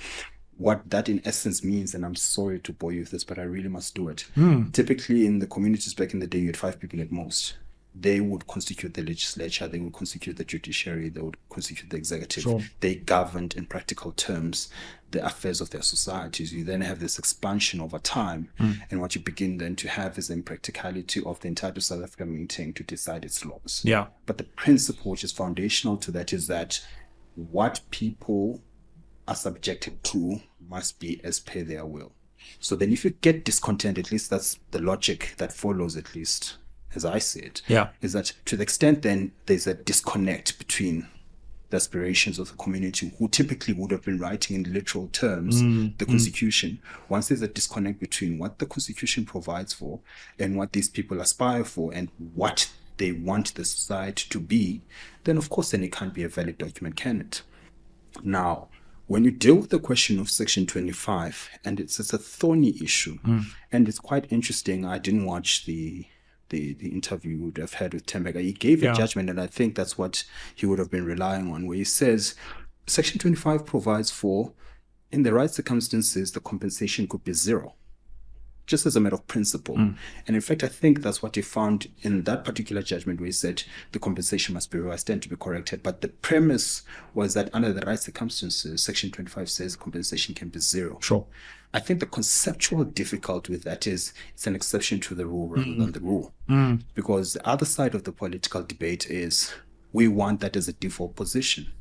What that in essence means, and I'm sorry to bore you with this, but I really must do it. Typically in the communities back in the day, you had 5 people at most. They would constitute the legislature, they would constitute the judiciary, they would constitute the executive. They governed in practical terms the affairs of their societies. You then have this expansion over time, and what you begin then to have is the impracticality of the entire South Africa meeting to decide its laws. But the principle which is foundational to that is that what people are subjected to must be as per their will. So then if you get discontent, at least that's the logic that follows, at least as I see it, is that to the extent then there's a disconnect between the aspirations of the community who typically would have been writing in literal terms the Constitution. Once there's a disconnect between what the Constitution provides for and what these people aspire for and what they want the society to be, then of course then it can't be a valid document, can it? Now, when you deal with the question of Section 25, and it's a thorny issue, and it's quite interesting. I didn't watch the interview you would have had with Tembeka. He gave a judgment, and I think that's what he would have been relying on, where he says Section 25 provides for, in the right circumstances, the compensation could be 0, just as a matter of principle. And in fact, I think that's what he found in that particular judgment, where he said the compensation must be revised and to be corrected. But the premise was that under the right circumstances, Section 25 says compensation can be 0. I think the conceptual difficulty with that is it's an exception to the rule rather than the rule. Because the other side of the political debate is we want that as a default position.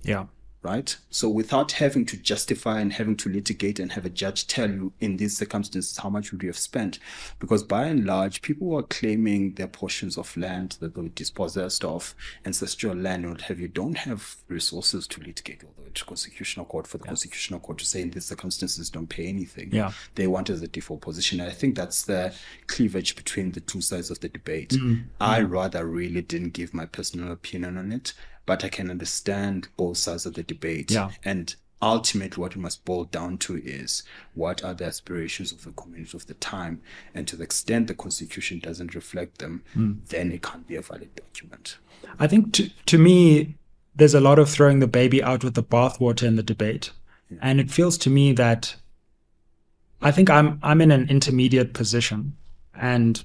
Right? So without having to justify and having to litigate and have a judge tell you in these circumstances how much would you have spent, because by and large people are claiming their portions of land that they were dispossessed of, ancestral land and what have you, don't have resources to litigate all the way to Constitutional Court for the Constitutional Court to say in these circumstances don't pay anything. They want as a default position. And I think that's the cleavage between the two sides of the debate. I rather really didn't give my personal opinion on it, but I can understand both sides of the debate. And ultimately what it must boil down to is what are the aspirations of the community of the time, and to the extent the Constitution doesn't reflect them, then it can't be a valid document. I think to me, there's a lot of throwing the baby out with the bathwater in the debate. And it feels to me that I think I'm in an intermediate position, and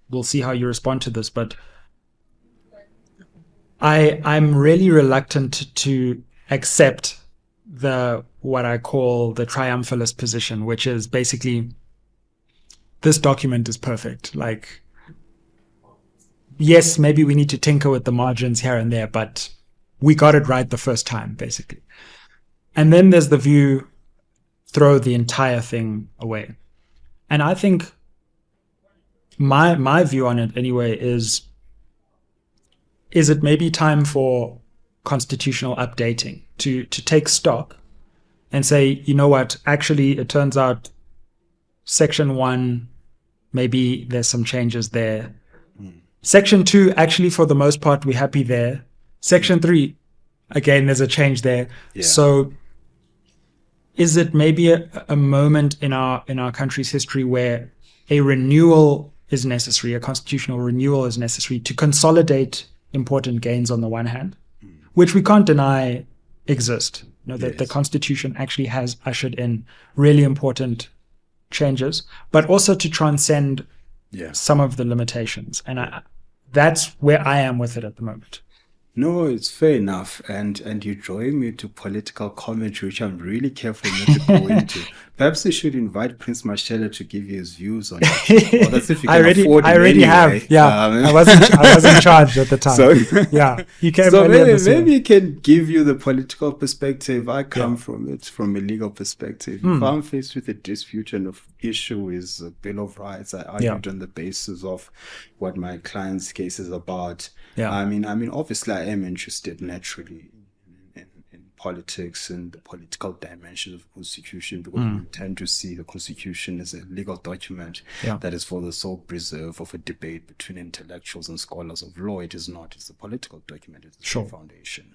we'll see how you respond to this, but I'm really reluctant to accept what I call the triumphalist position, which is basically this document is perfect. Like, yes, maybe we need to tinker with the margins here and there, but we got it right the first time, basically. And then there's the view, throw the entire thing away. And I think my view on it anyway is it maybe time for constitutional updating to take stock and say, you know what, actually it turns out Section 1, maybe there's some changes there. Section 2, actually for the most part, we're happy there. Section 3, again, there's a change there. Yeah. So is it maybe a moment in our country's history where a renewal is necessary, a constitutional renewal is necessary to consolidate important gains on the one hand, which we can't deny exist. You know, that the Constitution actually has ushered in really important changes, but also to transcend some of the limitations. And that's where I am with it at the moment. No, it's fair enough. And you drawing me to political commentary, which I'm really careful not to go into. Perhaps you should invite Prince Mashatile to give you his views on it. Well, that's if you can afford him already anyway. have. Yeah, I wasn't charged at the time. So, yeah, he came. So maybe he can give you the political perspective. I come from it from a legal perspective. If I'm faced with a dispute and an issue is a Bill of Rights, I argued on the basis of what my client's case is about. Yeah. I mean, obviously, I am interested naturally in politics and the political dimensions of the Constitution, because we tend to see the Constitution as a legal document that is for the sole preserve of a debate between intellectuals and scholars of law. It is not. It's a political document. It's a foundation.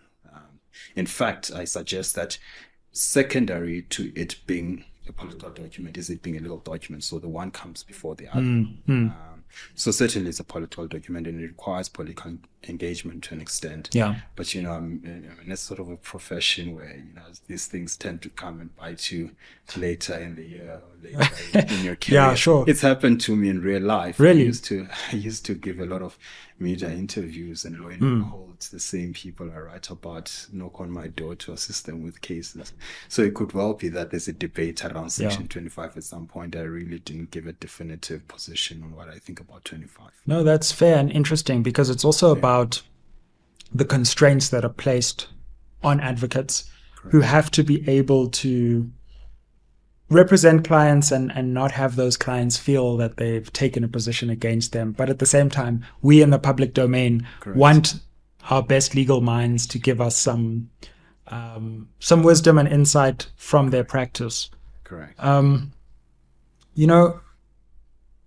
In fact, I suggest that secondary to it being a political document is it being a legal document. So the one comes before the other. So certainly it's a political document and it requires political engagement to an extent. Yeah. But, you know, it's sort of a profession where, you know, these things tend to come and bite you later in the year or later in your career. Yeah, sure. It's happened to me in real life. Really? I used to give a lot of media interviews, and lo and behold, the same people I write about knock on my door to assist them with cases. So it could well be that there's a debate around Section 25 at some point. I really didn't give a definitive position on what I think about 25. No, that's fair and interesting, because it's also about the constraints that are placed on advocates who have to be able to represent clients and not have those clients feel that they've taken a position against them. But at the same time, we in the public domain want our best legal minds to give us some wisdom and insight from their practice. Correct. You know,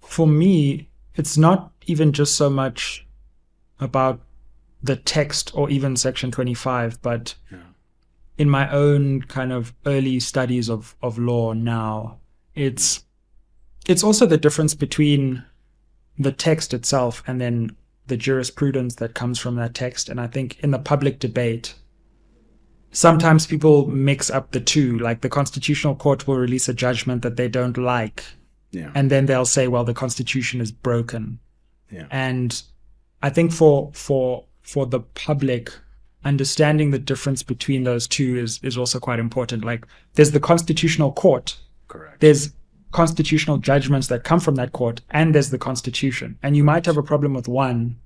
for me, it's not even just so much about the text or even Section 25, but in my own kind of early studies of law now, it's also the difference between the text itself and then the jurisprudence that comes from that text. And I think in the public debate, sometimes people mix up the two. Like the Constitutional Court will release a judgment that they don't like, and then they'll say, well, the Constitution is broken. And I think for the public, understanding the difference between those two is also quite important. Like there's the Constitutional Court. Correct. There's constitutional judgments that come from that court, and there's the Constitution. And you might have a problem with one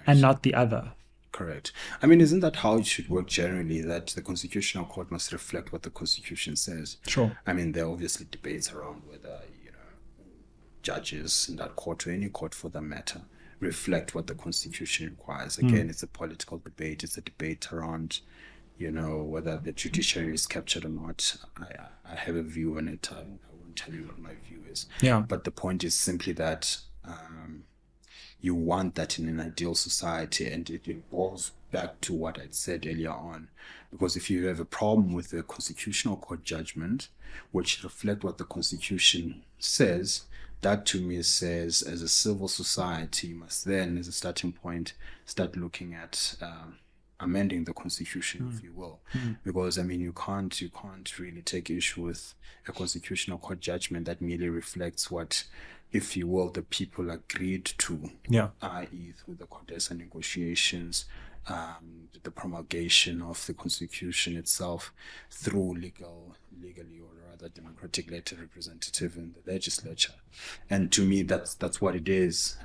and not the other. Correct. I mean, isn't that how it should work generally, that the Constitutional Court must reflect what the Constitution says? Sure. I mean, there are obviously debates around whether, you know, judges in that court or any court for that matter reflect what the Constitution requires. Again, it's a political debate. It's a debate around, you know, whether the judiciary is captured or not. I have a view on it. I won't tell you what my view is. Yeah. But the point is simply that you want that in an ideal society, and it boils back to what I'd said earlier on. Because if you have a problem with the Constitutional Court judgment, which reflect what the Constitution says, that to me says, as a civil society, you must then, as a starting point, start looking at amending the Constitution, if you will. Because, I mean, you can't really take issue with a Constitutional Court judgment that merely reflects what, if you will, the people agreed to, i.e. through the Codesa negotiations, the promulgation of the constitution itself through legally or rather democratic elected representative in the legislature. And to me, that's what it is.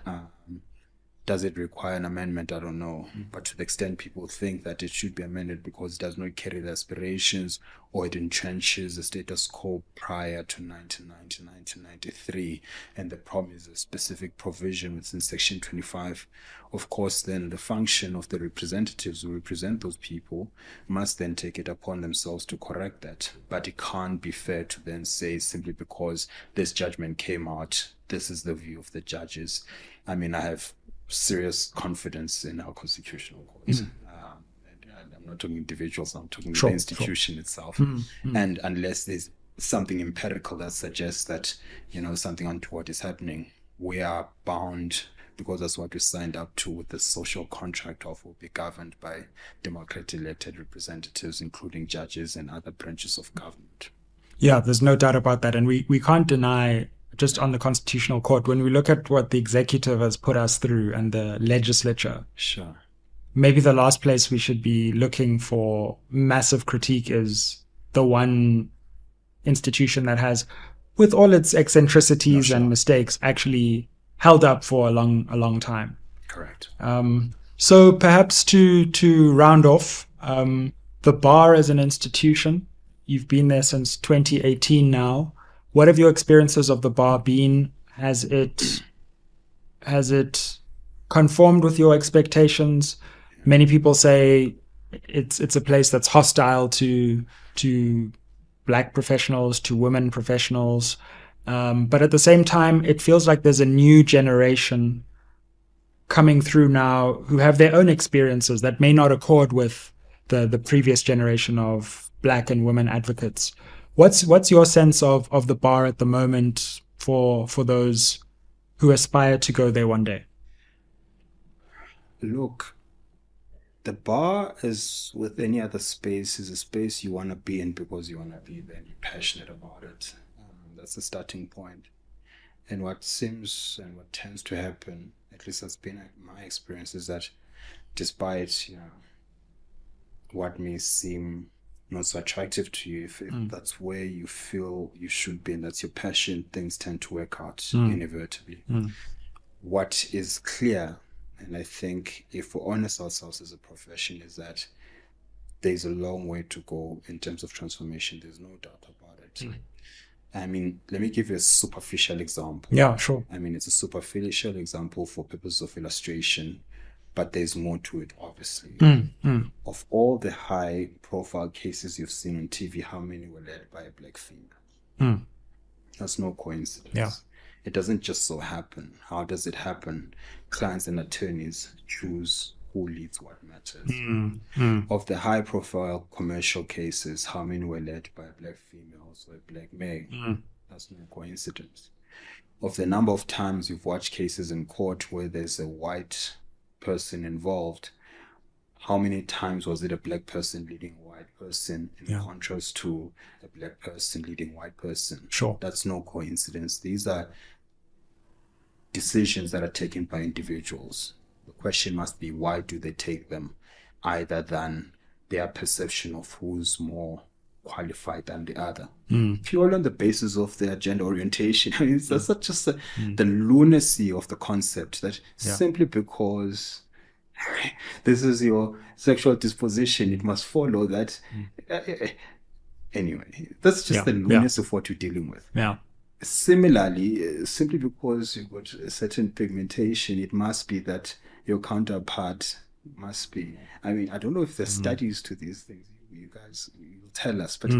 Does it require an amendment? I don't know. But to the extent people think that it should be amended because it does not carry the aspirations or it entrenches the status quo prior to 1990, 1993, and the promise a specific provision within Section 25, of course, then the function of the representatives who represent those people must then take it upon themselves to correct that. But it can't be fair to then say simply because this judgment came out, this is the view of the judges. I mean, I have serious confidence in our constitutional court. I'm not talking individuals, I'm talking the institution itself. And unless there's something empirical that suggests that, something untoward is happening, we are bound, because that's what we signed up to with the social contract of will be governed by democratically elected representatives, including judges and other branches of government. Yeah, there's no doubt about that. And we can't deny, just on the Constitutional Court, when we look at what the executive has put us through and the legislature, sure, maybe the last place we should be looking for massive critique is the one institution that has, with all its eccentricities and mistakes, actually held up for a long time. Correct. So perhaps to round off, the bar as an institution, you've been there since 2018 now. What have your experiences of the bar been? Has it conformed with your expectations? Many people say it's a place that's hostile to Black professionals, to women professionals. But at the same time, it feels like there's a new generation coming through now who have their own experiences that may not accord with the previous generation of Black and women advocates. What's your sense of the bar at the moment for those who aspire to go there one day? Look, the bar, is with any other space, is a space you want to be in because you want to be there and you're passionate about it. That's the starting point. And what seems and what tends to happen, at least that's been my experience, is that despite what may seem not so attractive to you, if that's where you feel you should be and that's your passion, things tend to work out inevitably. What is clear, and I think if we're honest ourselves as a profession, is that there's a long way to go in terms of transformation. There's no doubt about it. I mean, let me give you a superficial example. Yeah, sure. I mean, it's a superficial example for purposes of illustration, but there's more to it, obviously. Of all the high-profile cases you've seen on TV, how many were led by a Black female? That's no coincidence. Yeah. It doesn't just so happen. How does it happen? Clients and attorneys choose who leads what matters. Of the high-profile commercial cases, how many were led by a Black female or a Black male? That's no coincidence. Of the number of times you've watched cases in court where there's a white person involved, how many times was it a Black person leading a white person in contrast to a Black person leading a white person? Sure. That's no coincidence. These are decisions that are taken by individuals. The question must be, why do they take them, either than their perception of who's more qualified than the other, purely on the basis of their gender orientation. I mean, that's not just the lunacy of the concept that simply because this is your sexual disposition, it must follow that. Anyway, that's just the lunacy of what you're dealing with. Similarly, simply because you've got a certain pigmentation, it must be that your counterpart must be. I mean, I don't know if there's studies to these things. You guys will tell us, but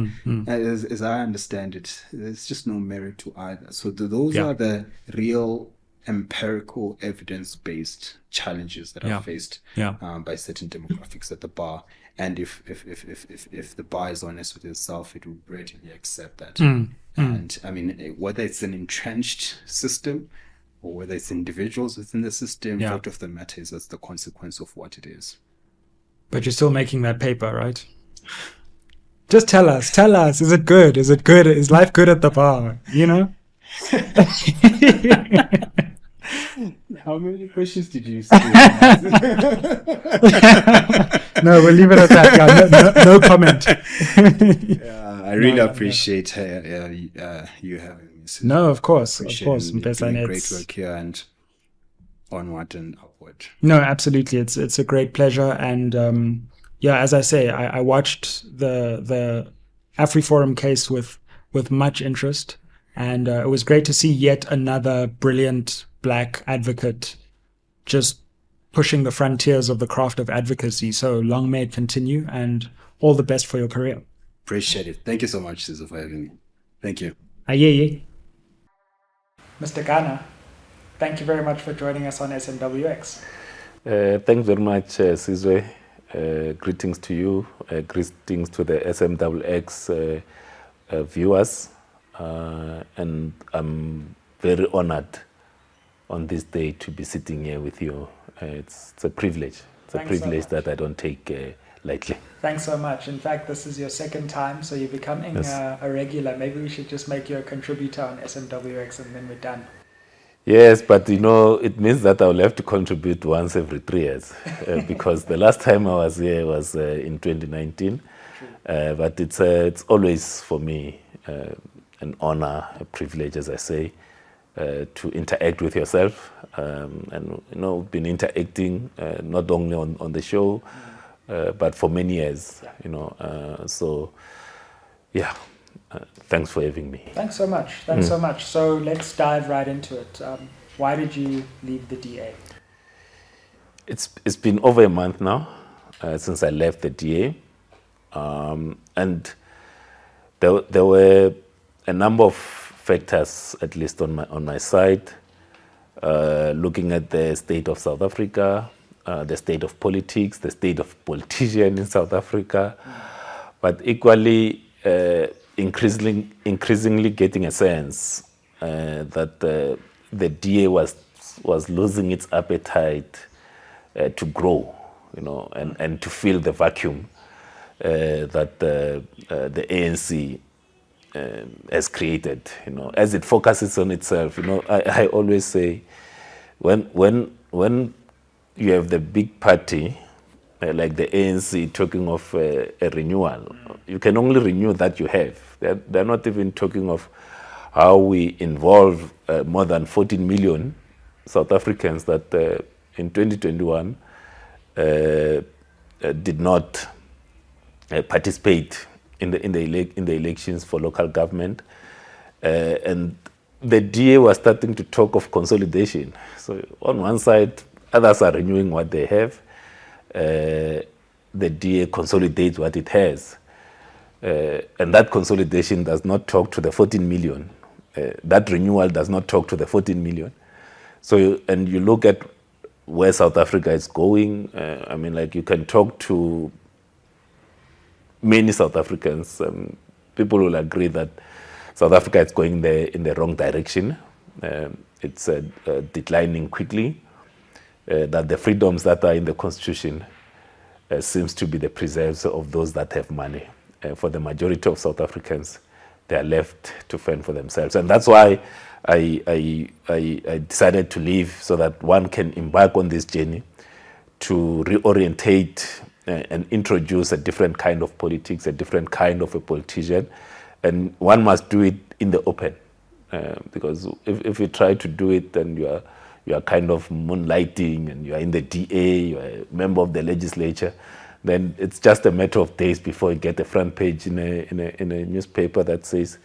as I understand it, there's just no merit to either. So those are the real empirical, evidence-based challenges that are faced by certain demographics at the bar. And if the bar is honest with itself, it will readily accept that. And I mean, whether it's an entrenched system or whether it's individuals within the system, fact of the matter is that's the consequence of what it is. But you're still making that paper, right? Just tell us, is it good? Is life good at the bar? How many questions did you say? No, we'll leave it at that. Yeah, no comment. Yeah, I really appreciate you having me. No, of course. Doing great work here and onward and upward. No, absolutely. It's a great pleasure. And as I say, I watched the AfriForum case with much interest. And it was great to see yet another brilliant Black advocate just pushing the frontiers of the craft of advocacy. So long may it continue, and all the best for your career. Appreciate it. Thank you so much, Sizwe, for having me. Thank you. Aye. Mr. Ghana, thank you very much for joining us on SMWX. Thanks very much, Sizwe. Greetings to you. Greetings to the SMWX viewers. And I'm very honored on this day to be sitting here with you. It's a privilege. It's a privilege that I don't take lightly. Thanks so much. In fact, this is your second time, so you're becoming a regular. Maybe we should just make you a contributor on SMWX and then we're done. Yes, but it means that I'll have to contribute once every 3 years because the last time I was here was in 2019. But it's always for me an honor, a privilege, as I say, to interact with yourself. And, been interacting not only on the show, but for many years, thanks for having me. Thanks so much. So much. So let's dive right into it. Why did you leave the DA? It's been over a month now since I left the DA. And there were a number of factors, at least on my side, looking at the state of South Africa, the state of politics, the state of politicians in South Africa, but equally increasingly getting a sense that the DA was losing its appetite to grow, and to fill the vacuum that the ANC has created, as it focuses on itself. I always say, when you have the big party like the ANC talking of a renewal, you can only renew that you have. They're not even talking of how we involve more than 14 million South Africans that in 2021 did not participate in the elections for local government, and the DA was starting to talk of consolidation. So on one side, others are renewing what they have. The DA consolidates what it has, and that consolidation does not talk to the 14 million. That renewal does not talk to the 14 million. So, and you look at where South Africa is going. You can talk to many South Africans. People will agree that South Africa is going in the wrong direction. It's declining quickly. That the freedoms that are in the Constitution seems to be the preserves of those that have money. For the majority of South Africans, they are left to fend for themselves. And that's why I decided to leave, so that one can embark on this journey to reorientate and introduce a different kind of politics, a different kind of a politician. And one must do it in the open. Because if you try to do it and you are kind of moonlighting and you are in the DA, you are a member of the legislature, then it's just a matter of days before you get a front page in a newspaper that says,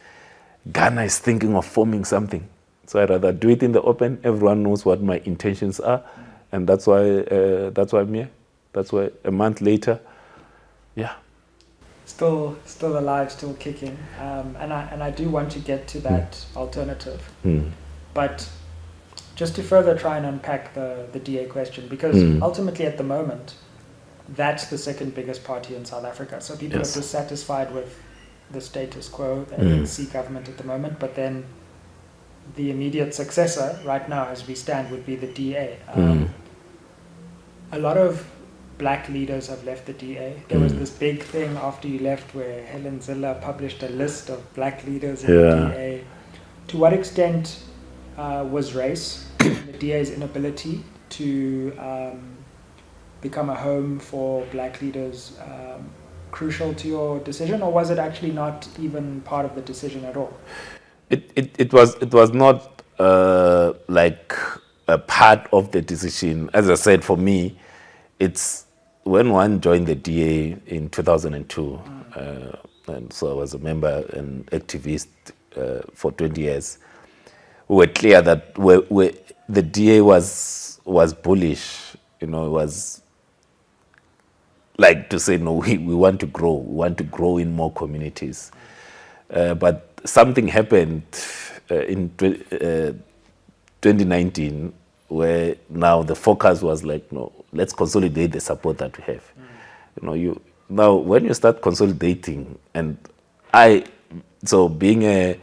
Ghana is thinking of forming something. So I'd rather do it in the open. Everyone knows what my intentions are. And that's why I'm here. That's why a month later, Still alive, still kicking. And I do want to get to that alternative. But just to further try and unpack the DA question, because ultimately at the moment, that's the second biggest party in South Africa. So people are dissatisfied with the status quo, the ANC government at the moment, but then the immediate successor right now as we stand would be the DA. A lot of black leaders have left the DA. There was this big thing after you left where Helen Zille published a list of black leaders in the DA. To what extent was race the DA's inability to become a home for black leaders crucial to your decision, or was it actually not even part of the decision at all? It was not like a part of the decision. As I said, for me, it's when one joined the DA in 2002, and so I was a member and activist for 20 years. We were clear that the DA was bullish, was like to say, no, we want to grow. We want to grow in more communities. But something happened in 2019 where now the focus was like, no, let's consolidate the support that we have. Now when you start consolidating, and being a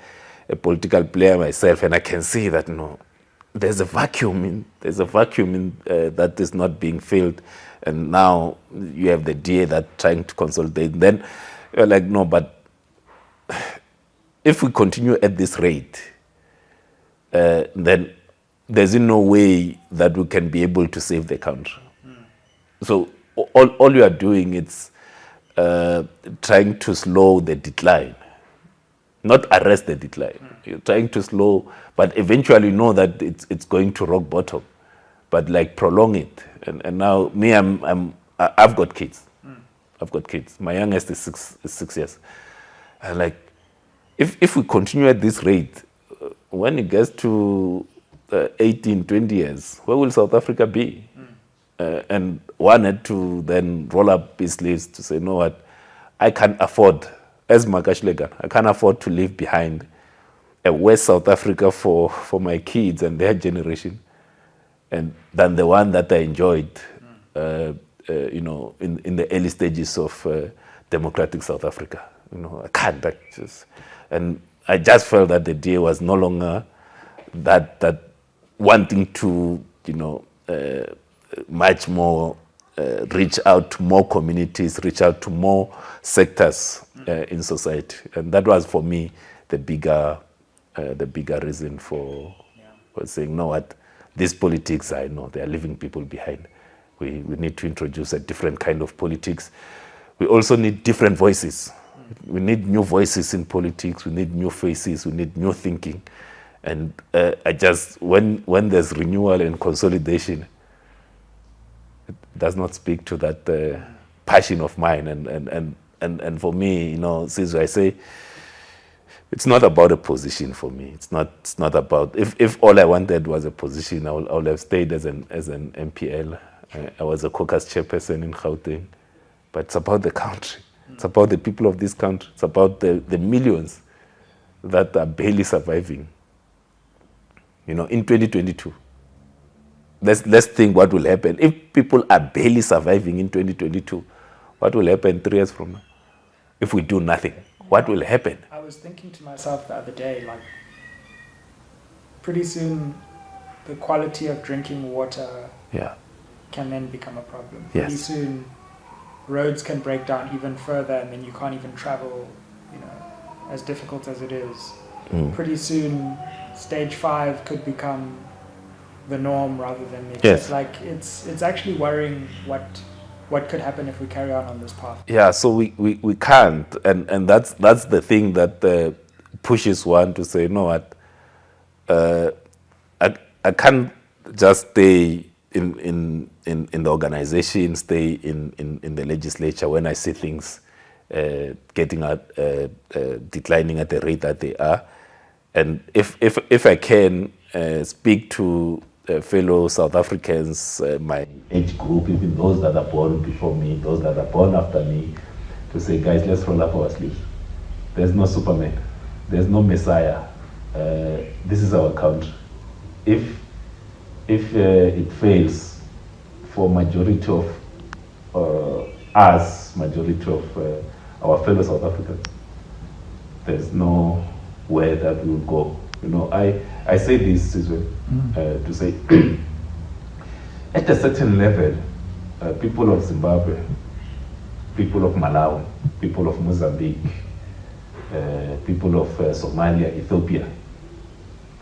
political player myself, and I can see that there's a vacuum that is not being filled, and now you have the DA that trying to consolidate. Then you're like, no, but if we continue at this rate, then there's no way that we can be able to save the country. So all you are doing is trying to slow the decline, not arrest the decline. You're trying to slow, but eventually you know that it's going to rock bottom, but like prolong it. And now me, I've got kids. I've got kids. My youngest is 6 years. And like, if we continue at this rate, when it gets to 18, 20 years, where will South Africa be? And one had to then roll up his sleeves to say, you know what, I can't afford, as Makashlegan, I can't afford to leave behind a West South Africa for my kids and their generation, and than the one that I enjoyed, in the early stages of democratic South Africa. I can't. And I just felt that the DA was no longer that wanting to, much more reach out to more communities, reach out to more sectors in society, and that was for me the bigger reason for saying, no, what, these politics, I know they are leaving people behind. We need to introduce a different kind of politics. We also need different voices. We need new voices in politics. We need new faces. We need new thinking. And when there's renewal and consolidation, it does not speak to that passion of mine. And for me, Sizwe, I say, it's not about a position for me. It's not about, if all I wanted was a position, I would have stayed as an MPL. I was a caucus chairperson in Gauteng. But it's about the country. It's about the people of this country. It's about the millions that are barely surviving. In 2022, let's think what will happen. If people are barely surviving in 2022, what will happen 3 years from now? If we do nothing, what will happen? I was thinking to myself the other day, like, pretty soon the quality of drinking water can then become a problem. Yes. Pretty soon roads can break down even further, and then you can't even travel, as difficult as it is. Pretty soon stage 5 could become the norm rather than the exception. Yes. Like, it's actually worrying what could happen if we carry on this path. Yeah, so we can't, and that's the thing that pushes one to say, you know what, I can't just stay in the organization, stay in the legislature when I see things getting declining at the rate that they are. And if I can speak to fellow South Africans, my age group, even those that are born before me, those that are born after me, to say, guys, let's roll up our sleeves. There's no Superman. There's no Messiah. This is our country. If it fails for majority of us, majority of our fellow South Africans, there's no where that will go. I say this to say, at a certain level, people of Zimbabwe, people of Malawi, people of Mozambique, people of Somalia, Ethiopia,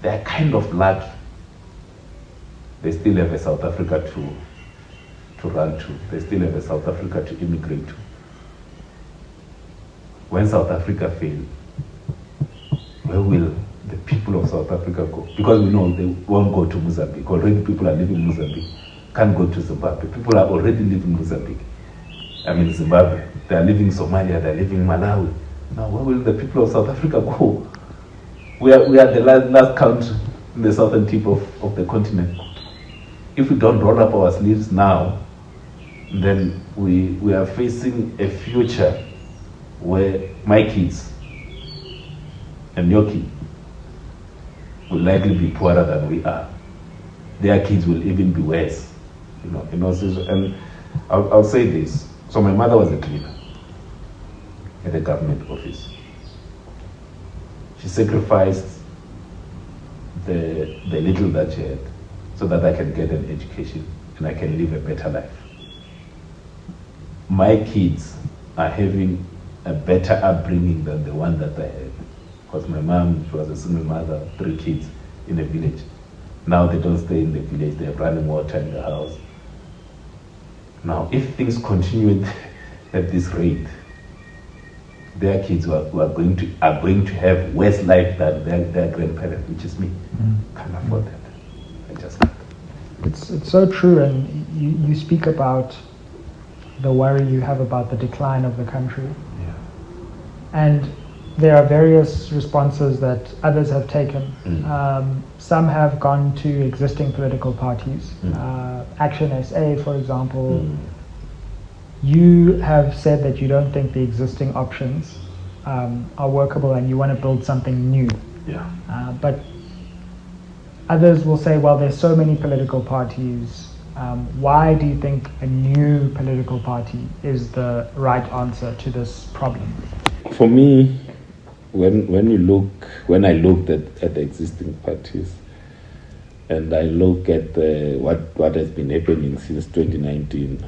they are kind of lucky they still have a South Africa to run to. They still have a South Africa to immigrate to. When South Africa fails, where will the people of South Africa go? Because we know they won't go to Mozambique. Already people are living in Mozambique. Can't go to Zimbabwe. People are already living in Mozambique. I mean Zimbabwe. They are living in Somalia. They are living in Malawi. Now where will the people of South Africa go? We are the last country in the southern tip of the continent. If we don't roll up our sleeves now, then we are facing a future where my kids and your kids will likely be poorer than we are. Their kids will even be worse. And I'll say this. So my mother was a cleaner at a government office. She sacrificed the little that she had so that I can get an education and I can live a better life. My kids are having a better upbringing than the one that I had. Because my mom, she was a single mother, 3 kids in a village. Now they don't stay in the village, they have running water in the house. Now, if things continue at this rate, their kids are going to have worse life than their grandparents, which is me. Can't afford that. I just can't. It's so true, and you speak about the worry you have about the decline of the country. Yeah. And there are various responses that others have taken. Some have gone to existing political parties. Action SA, for example. You have said that you don't think the existing options are workable and you want to build something new. Yeah. But others will say, well, there's so many political parties. Why do you think a new political party is the right answer to this problem? For me, when I looked at the existing parties, and I look at what has been happening since 2019,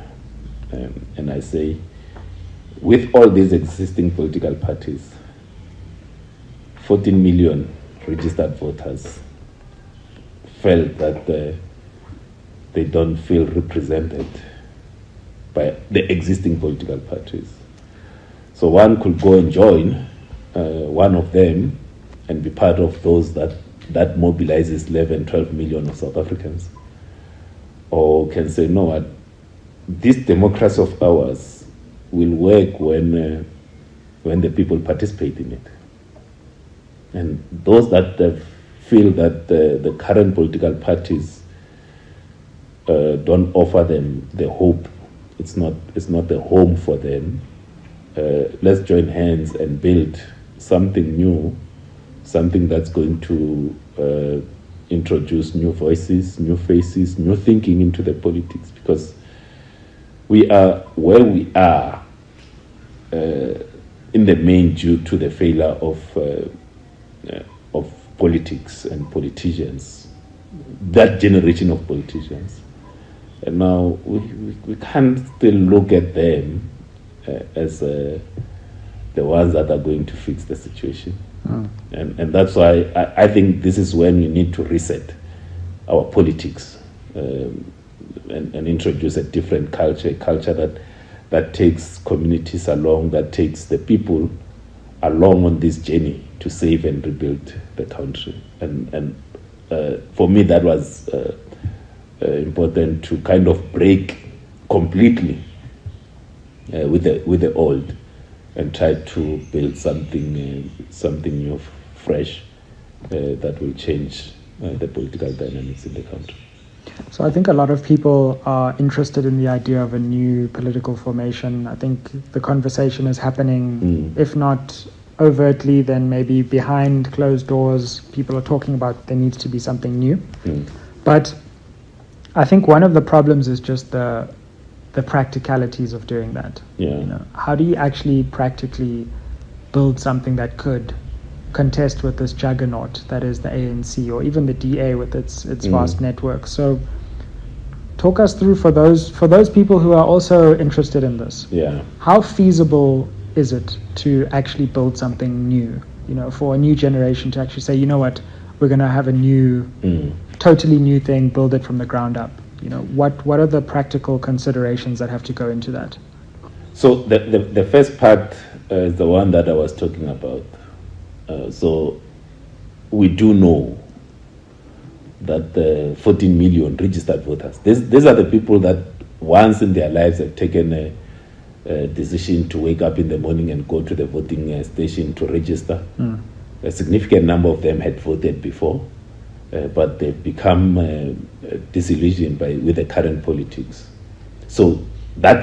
and I say, with all these existing political parties, 14 million registered voters felt that they don't feel represented by the existing political parties. So one could go and join one of them and be part of those that mobilizes 11, 12 million of South Africans. Or can say, no, what, this democracy of ours will work when the people participate in it. And those that feel that the current political parties don't offer them the hope, it's not the home for them, let's join hands and build something new, something that's going to introduce new voices, new faces, new thinking into the politics, because we are where we are in the main due to the failure of politics and politicians, that generation of politicians. And now we can't still look at them as the ones that are going to fix the situation. And that's why I think this is when we need to reset our politics and introduce a different culture, a culture that takes communities along, that takes the people along on this journey to save and rebuild the country. And for me, that was important to kind of break completely with the old and try to build something new, fresh, that will change the political dynamics in the country. So I think a lot of people are interested in the idea of a new political formation. I think the conversation is happening, if not overtly, then maybe behind closed doors. People are talking about there needs to be something new. But I think one of the problems is just the practicalities of doing that. How do you actually practically build something that could contest with this juggernaut that is the ANC, or even the DA with its vast network? So talk us through, for those people who are also interested in this, how feasible is it to actually build something new, for a new generation to actually say, you know what, we're going to have a new, totally new thing, build it from the ground up. What are the practical considerations that have to go into that? So the first part is the one that I was talking about. So we do know that the 14 million registered voters, these are the people that once in their lives have taken a decision to wake up in the morning and go to the voting station to register. A significant number of them had voted before, but they've become disillusioned with the current politics. So that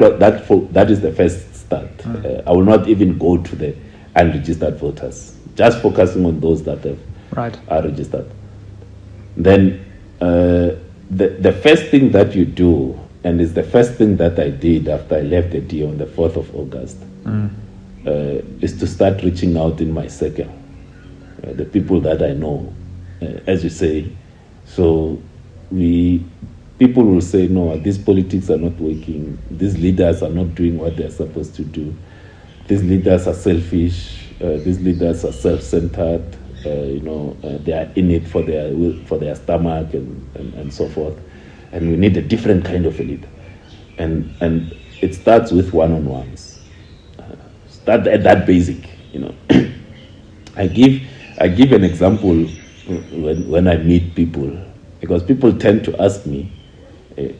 is the first start. I will not even go to the unregistered voters, just focusing on those that are registered. Then the first thing that you do, and it's the first thing that I did after I left the DA on the 4th of August, is to start reaching out in my circle, the people that I know, as you say. So people will say, no, these politics are not working. These leaders are not doing what they're supposed to do. These leaders are selfish. These leaders are self-centered. They are in it for their stomach and so forth. And we need a different kind of a leader. And it starts with one-on-ones. Start at that basic. I give an example when I meet people, because people tend to ask me.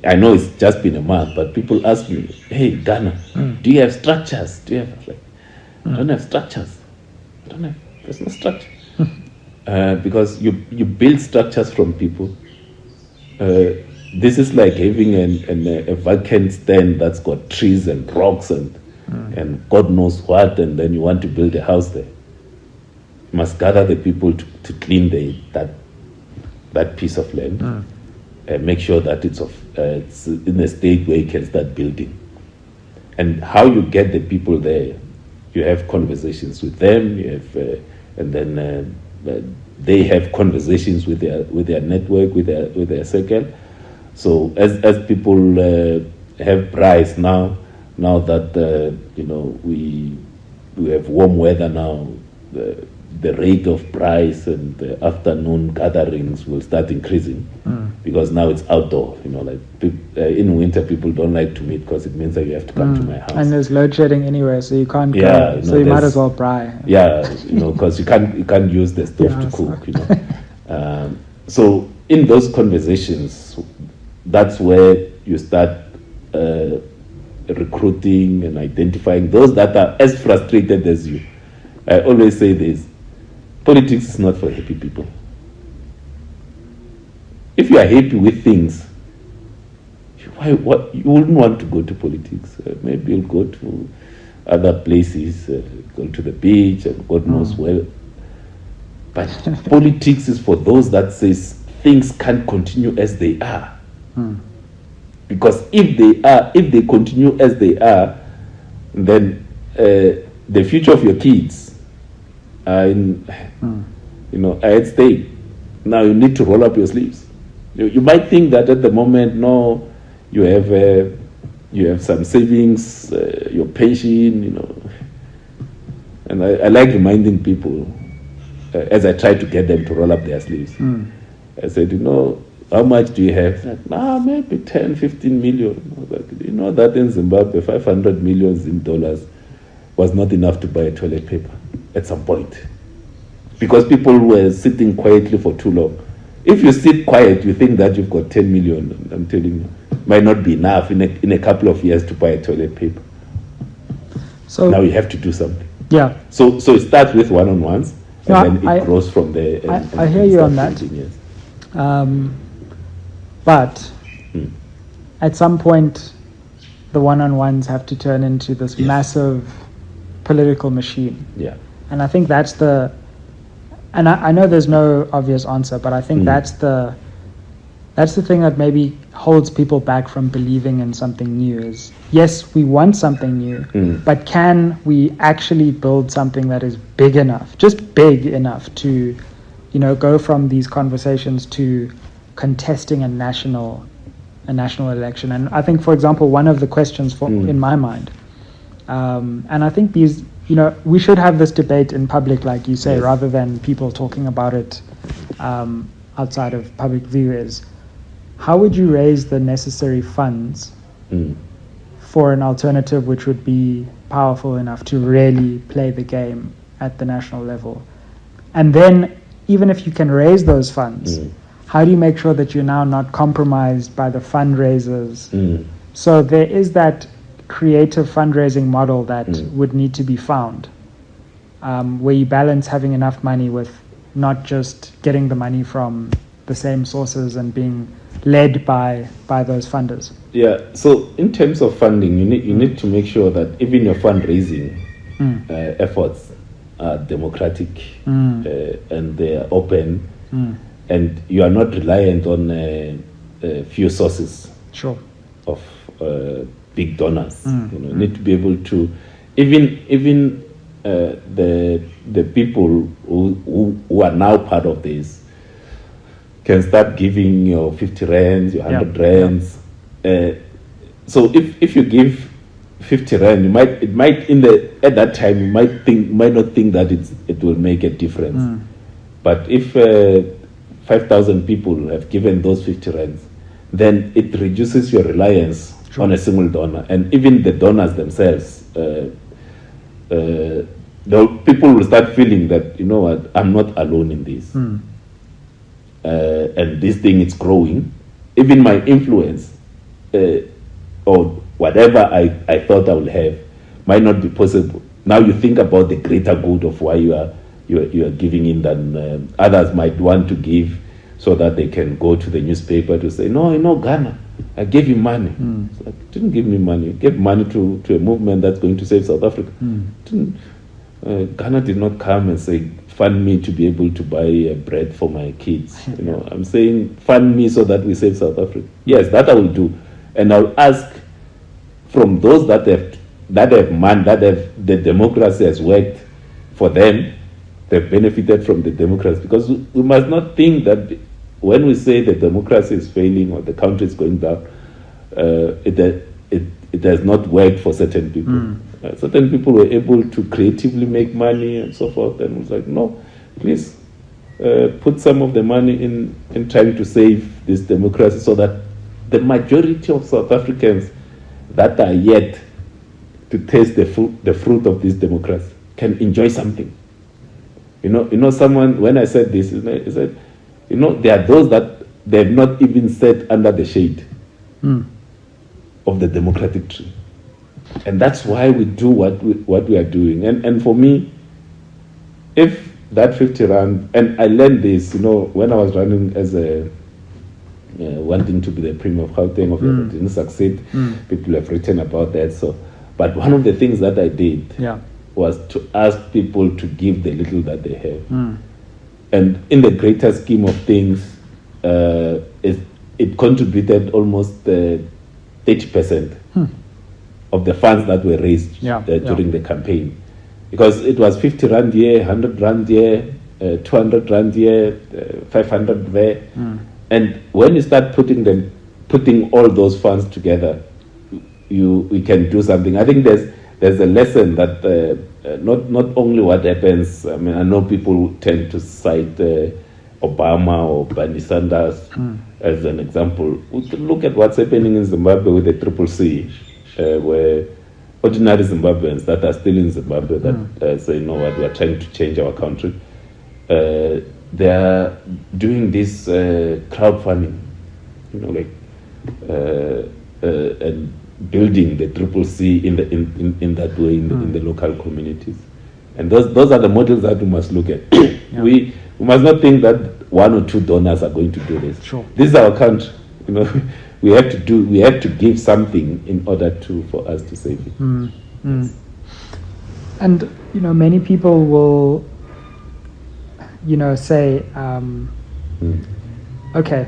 I know it's just been a month, but people ask me, "Hey, Ghana, do you have structures? Do you have I don't have structures. There's no structure." Because you build structures from people. This is like having a vacant stand that's got trees and rocks and God knows what, and then you want to build a house there. You must gather the people to clean that piece of land, and make sure that it's in a state where you can start building. And how you get the people there, you have conversations with them, and then they have conversations with their network, with their circle. So as people have price now that we have warm weather now, the rate of price and the afternoon gatherings will start increasing, because now it's outdoor. In winter, people don't like to meet because it means that you have to come to my house. And there's load shedding anywhere, so you can't go. So you might as well braai. Yeah, because you can't use the stove to cook. So in those conversations, that's where you start recruiting and identifying those that are as frustrated as you. I always say this: politics is not for happy people. If you are happy with things, you wouldn't want to go to politics. Maybe you'll go to other places, go to the beach, and God knows where. But politics is for those that says things can't continue as they are. Because if they continue as they are, then the future of your kids are at stake. Now you need to roll up your sleeves. You might think that at the moment, no, you have some savings, your pension, And I like reminding people, as I try to get them to roll up their sleeves. I said, how much do you have? Like, maybe 10, 15 million. Like, that in Zimbabwe, 500 million in dollars was not enough to buy a toilet paper at some point. Because people were sitting quietly for too long. If you sit quiet, you think that you've got 10 million. I'm telling you, might not be enough in a couple of years to buy a toilet paper. So now you have to do something. Yeah. So it starts with one-on-ones, and then it grows from there. I hear you on that. But at some point, the one-on-ones have to turn into this massive political machine. Yeah. And I think that's and I know there's no obvious answer, but I think that's the thing that maybe holds people back from believing in something new is, yes, we want something new, but can we actually build something that is big enough, just big enough to, go from these conversations to contesting a national election? And I think, for example, one of the questions in my mind, and I think these, we should have this debate in public, like you say, rather than people talking about it outside of public view is, how would you raise the necessary funds for an alternative which would be powerful enough to really play the game at the national level? And then, even if you can raise those funds, how do you make sure that you're now not compromised by the fundraisers? So there is that creative fundraising model that would need to be found, where you balance having enough money with not just getting the money from the same sources and being led by those funders. Yeah, so in terms of funding, you need to make sure that even your fundraising efforts are democratic and they are open, and you are not reliant on a few sources of big donors. You need to be able to, even the people who are now part of this can start giving your 50 rands, your 100 rands. So if you give 50 rand, at that time you might not think that it will make a difference. But if 5,000 people have given those 50 rands, then it reduces your reliance on a single donor, and even the donors themselves. People will start feeling that, you know what, I'm not alone in this. And this thing is growing. Even my influence or whatever I thought I would have might not be possible. Now you think about the greater good of why you are giving in, than others might want to give so that they can go to the newspaper to say, no, Ghana, I gave you money. So I didn't give me money. I gave money to a movement that's going to save South Africa. Ghana did not come and say, fund me to be able to buy bread for my kids. I'm saying, fund me so that we save South Africa. Yes, that I will do. And I'll ask from those that the democracy has worked for them, they've benefited from the democracy. Because we must not think that when we say the democracy is failing or the country is going down, it has not worked for certain people. Certain people were able to creatively make money and so forth, and was like, no, please put some of the money in trying to save this democracy so that the majority of South Africans that are yet to taste the fruit of this democracy can enjoy something. Someone, when I said this, he said, there are those that they have not even sat under the shade of the democratic tree. And that's why we do what we are doing. And for me, if that 50 rand, and I learned this, when I was running as wanting to be the Premier of Gauteng, I didn't succeed. People have written about that. But one of the things that I did was to ask people to give the little that they have. And in the greater scheme of things, it contributed almost 30% of the funds that were raised during the campaign. Because it was 50 rand here, 100 rand here, 200 rand here, 500 there. And when you start putting all those funds together, we can do something. I think there's a lesson that not only what happens. I mean, I know people tend to cite Obama or Bernie Sanders as an example. Look at what's happening in Zimbabwe with the CCC, where ordinary Zimbabweans that are still in Zimbabwe that say, we are trying to change our country. They are doing this crowdfunding, and building the CCC in that way in the local communities. And those are the models that we must look at. We must not think that one or two donors are going to do this. This is our country. We have to give something in order for us to save it. Yes. And many people will say, okay,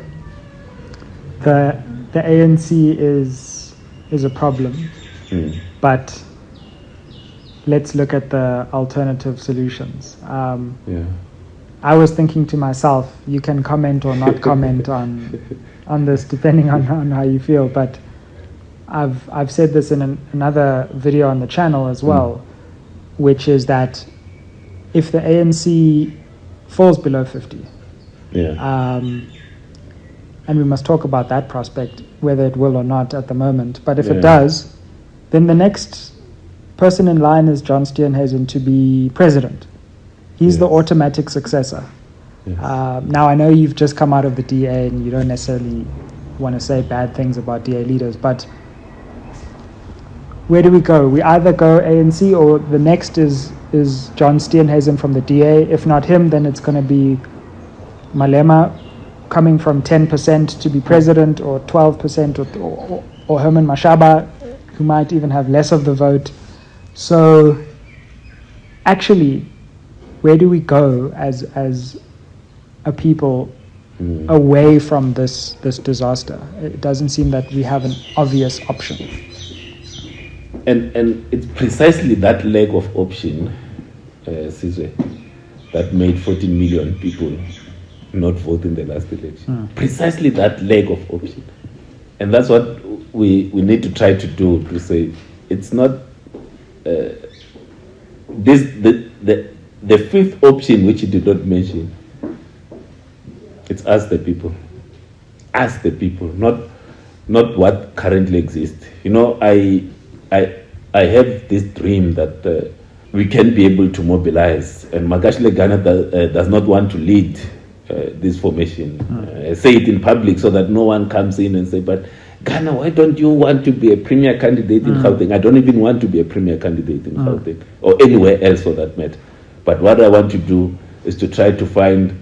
the ANC is a problem, but let's look at the alternative solutions. I was thinking to myself, you can comment or not comment on this depending on how you feel, but I've said this in another video on the channel as well, which is that if the ANC falls below 50, Yeah. And we must talk about that prospect, whether it will or not at the moment. But if Yeah. it does, then the next person in line is John Steenhuisen to be president. He's the Yes. automatic successor. Yes. Now, I know you've just come out of the DA and you don't necessarily want to say bad things about DA leaders, but where do we go? We either go ANC or the next is John Steenhuisen from the DA. If not him, then it's going to be Malema coming from 10% to be president, or 12%, or Herman Mashaba, who might even have less of the vote. So actually, where do we go as a people away from this disaster? It doesn't seem that we have an obvious option. And it's precisely that lack of option, Sizwe, that made 14 million people not vote in the last election. Precisely that lack of option. And that's what we need to try to do, to say it's not the fifth option, which you did not mention. It's us the people. Us the people, not what currently exists. You know, I have this dream that we can be able to mobilize, and Magashile Ghana does not want to lead this formation. Say it in public so that no one comes in and say, but Ghana, why don't you want to be a premier candidate in Gauteng? I don't even want to be a premier candidate in Gauteng, or anywhere else for that matter. But what I want to do is to try to find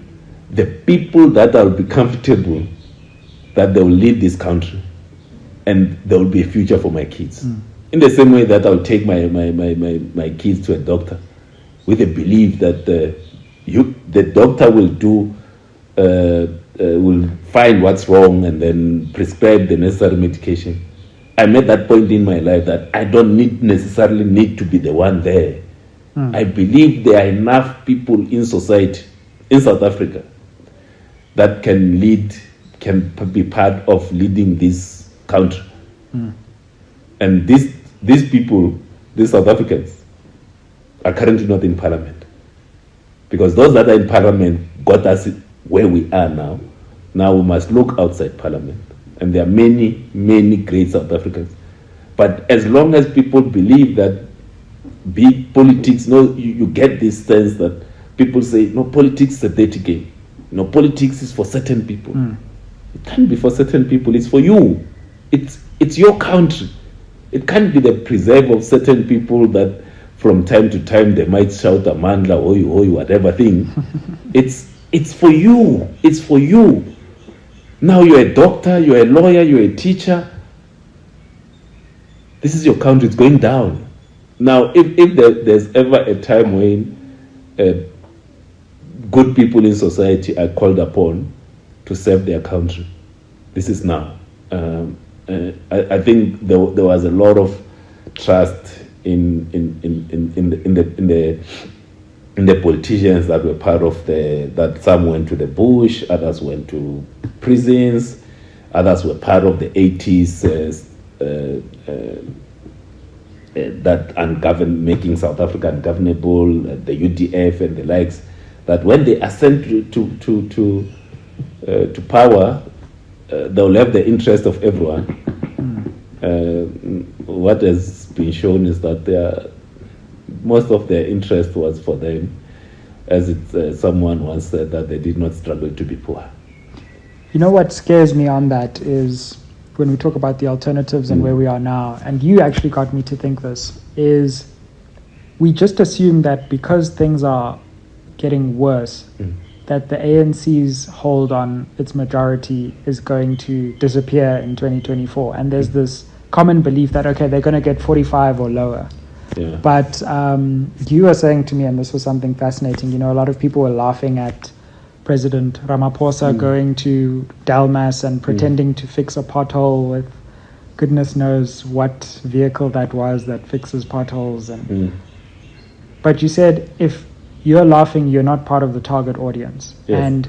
the people that will be comfortable, that they will lead this country, and there will be a future for my kids. In the same way that I'll take my kids to a doctor with a belief that the doctor will find what's wrong and then prescribe the necessary medication. I'm at that point in my life that I don't necessarily need to be the one there. I believe there are enough people in society, in South Africa, that can be part of leading this country. And these people, these South Africans, are currently not in parliament. Because those that are in parliament got us where we are now. Now we must look outside parliament. And there are many, many great South Africans. But as long as people believe that big politics, you get this sense that people say, no, politics is a dirty game. No, politics is for certain people. It can't be for certain people, it's for you. It's your country. It can't be the preserve of certain people that from time to time they might shout Amandla, oi, whatever thing. It's for you. It's for you. Now you're a doctor, you're a lawyer, you're a teacher. This is your country, it's going down. Now, if there's ever a time when good people in society are called upon to serve their country, this is now. I think there was a lot of trust in the politicians that were part of that some went to the bush, others went to prisons, others were part of the 80s that making South Africa ungovernable, the UDF and the likes, that when they ascend to power, they'll have the interest of everyone. What has been shown is that most of their interest was for them, as someone once said, that they did not struggle to be poor. You know what scares me on that is when we talk about the alternatives and where we are now, and you actually got me to think this, is we just assume that because things are getting worse, that the ANC's hold on its majority is going to disappear in 2024. And there's this common belief that, okay, they're going to get 45 or lower. Yeah. But you were saying to me, and this was something fascinating, a lot of people were laughing at President Ramaphosa going to Dalmas and pretending to fix a pothole with goodness knows what vehicle that was that fixes potholes. But you said if you're laughing, you're not part of the target audience. Yes. And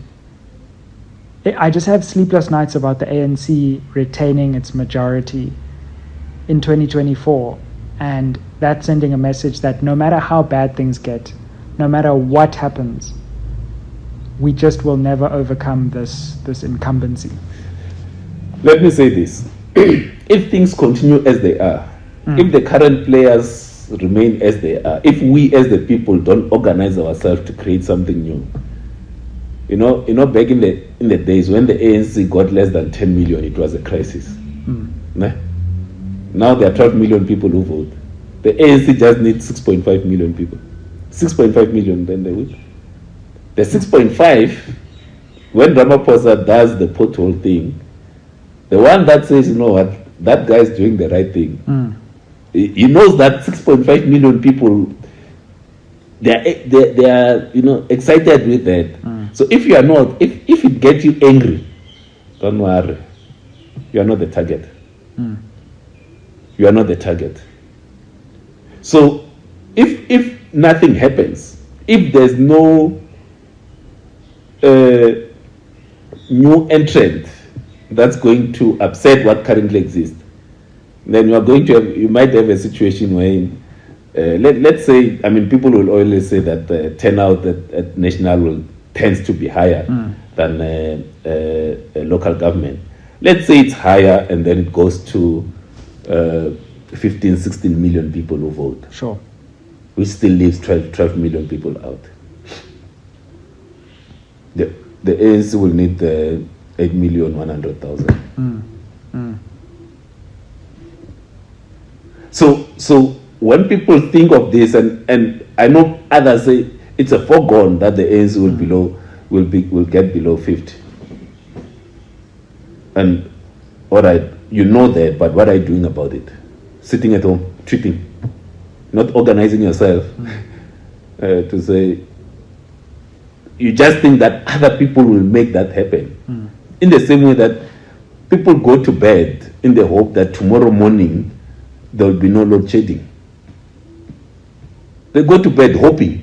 I just have sleepless nights about the ANC retaining its majority in 2024. And that's sending a message that no matter how bad things get, no matter what happens, we just will never overcome this incumbency? Let me say this. If things continue as they are, if the current players remain as they are, if we as the people don't organize ourselves to create something new, you know, back in the days when the ANC got less than 10 million, it was a crisis. Nah? Now there are 12 million people who vote. The ANC just needs 6.5 million people. 6.5 million, then they will. The 6.5, when Ramaphosa does the pothole thing, the one that says, you know what, that guy is doing the right thing. He knows that 6.5 million people, they are you know, excited with that. So if you are not, if it gets you angry, don't worry. You are not the target. You are not the target. So if nothing happens, if there's no new entrant that's going to upset what currently exists, then you might have a situation where, let's say, I mean, people will always say that the turnout at national tends to be higher than local government. Let's say it's higher, and then it goes to 15, 16 million people who vote. Sure. Which still leaves 12 million people out. The ANC will need 8,100,000. So when people think of this, and I know others say it's a foregone that the ANC will get below 50. And all right, you know that, but what are you doing about it? Sitting at home, tweeting, not organizing yourself to say, you just think that other people will make that happen. In the same way that people go to bed in the hope that tomorrow morning there will be no load shedding. They go to bed hoping.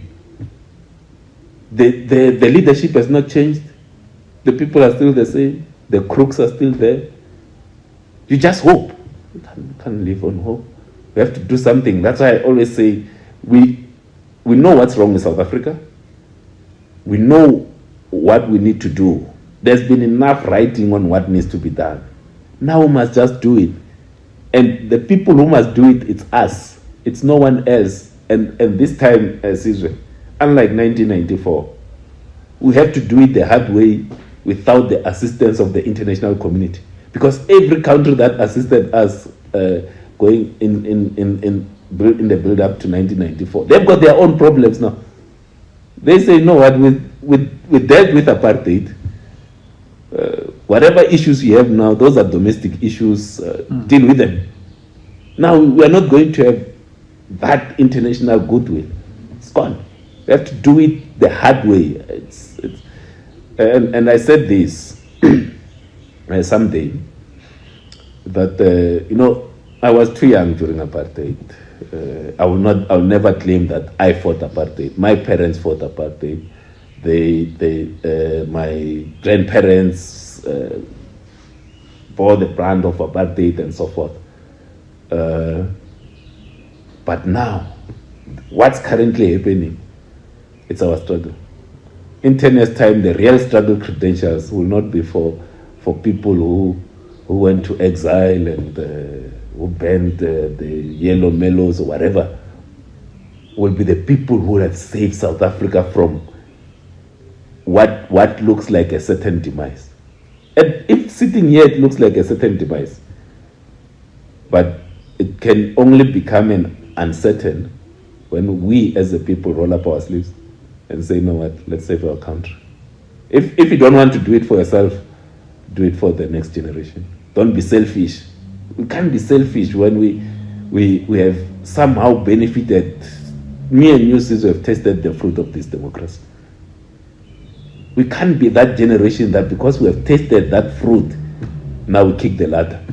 The leadership has not changed. The people are still the same. The crooks are still there. You just hope. You can't live on hope. We have to do something. That's why I always say we know what's wrong with South Africa. We know what we need to do. There's been enough writing on what needs to be done. Now we must just do it. And the people who must do it, it's us. It's no one else. And this time, Sizwe, unlike 1994, we have to do it the hard way without the assistance of the international community. Because every country that assisted us going in the build-up to 1994, they've got their own problems now. They say, you know what, we dealt with apartheid. Whatever issues you have now, those are domestic issues, deal with them. Now, we are not going to have that international goodwill. It's gone. We have to do it the hard way. And I said this someday, that, you know, I was too young during apartheid. I will never claim that I fought apartheid. My parents fought apartheid. My grandparents bore the brand of apartheid and so forth. But now, what's currently happening? It's our struggle. In 10 years' time, the real struggle credentials will not be for people who went to exile and who banned the yellow mellows or whatever. Will be the people who have saved South Africa from what looks like a certain demise. And if sitting here it looks like a certain demise, but it can only become an uncertain when we as a people roll up our sleeves and say, you know what, let's save our country. If you don't want to do it for yourself, do it for the next generation. Don't be selfish. We can't be selfish when we have somehow benefited. Me and you, Sizwe, have tasted the fruit of this democracy. We can't be that generation that because we have tasted that fruit, now we kick the ladder.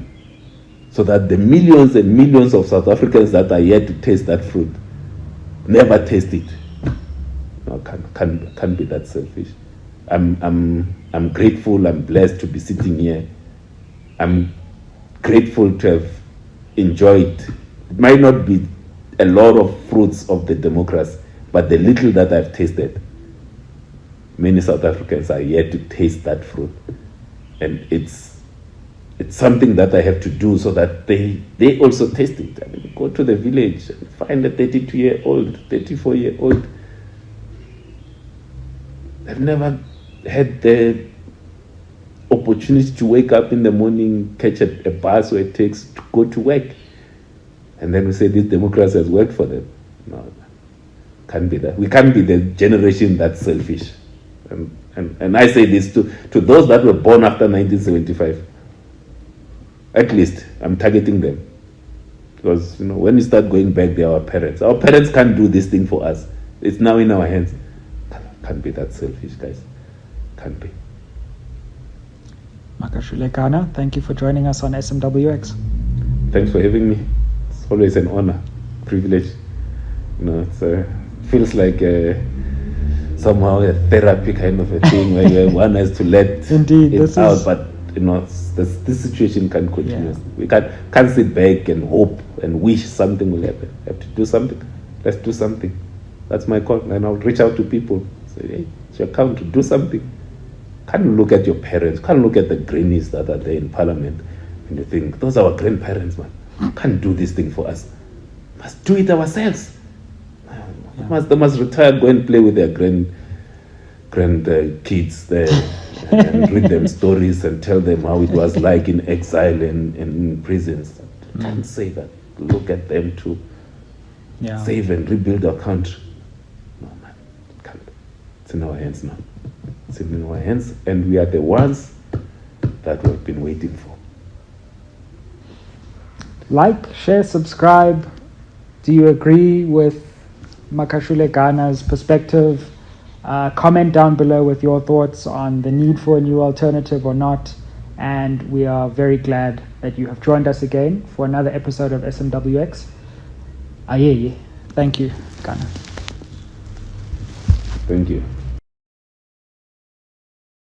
So that the millions and millions of South Africans that are yet to taste that fruit never taste it. No, can't be that selfish. I'm grateful, I'm blessed to be sitting here. I'm grateful to have enjoyed. It might not be a lot of fruits of the democracy, but the little that I've tasted many South Africans are yet to taste that fruit. And it's something that I have to do so that they also taste it. I mean, go to the village and find a 32-year-old, 34-year-old. I've never had the opportunity to wake up in the morning, catch a bus or a taxi to go to work. And then we say this democracy has worked for them. No, can't be that. We can't be the generation that's selfish. And I say this to those that were born after 1975. At least I'm targeting them. Because when you start going back, they are our parents. Our parents can't do this thing for us. It's now in our hands. Can't be that selfish, guys. Can't be. Makashule Ghana, thank you for joining us on SMWX. Thanks for having me. It's always an honor, privilege. It feels like somehow a therapy kind of a thing where one has to let Indeed, it out. But this situation can't continue. Yeah. We can't sit back and hope and wish something will happen. We have to do something. Let's do something. That's my call. And I'll reach out to people. Say, hey, it's your account to do something. Can't look at your parents, can't look at the grannies that are there in parliament and you think, those are our grandparents, man. Can't do this thing for us. Must do it ourselves. They must retire, go and play with their grand kids there and read them stories and tell them how it was like in exile and in prisons. Can't say that. Look at them to save and rebuild our country. No, man, can't. It's in our hands now. It's in our hands, and we are the ones that we've been waiting for. Like, share, subscribe. Do you agree with Makashule Ghana's perspective? Comment down below with your thoughts on the need for a new alternative or not. And we are very glad that you have joined us again for another episode of SMWX. Thank you, Ghana. Thank you.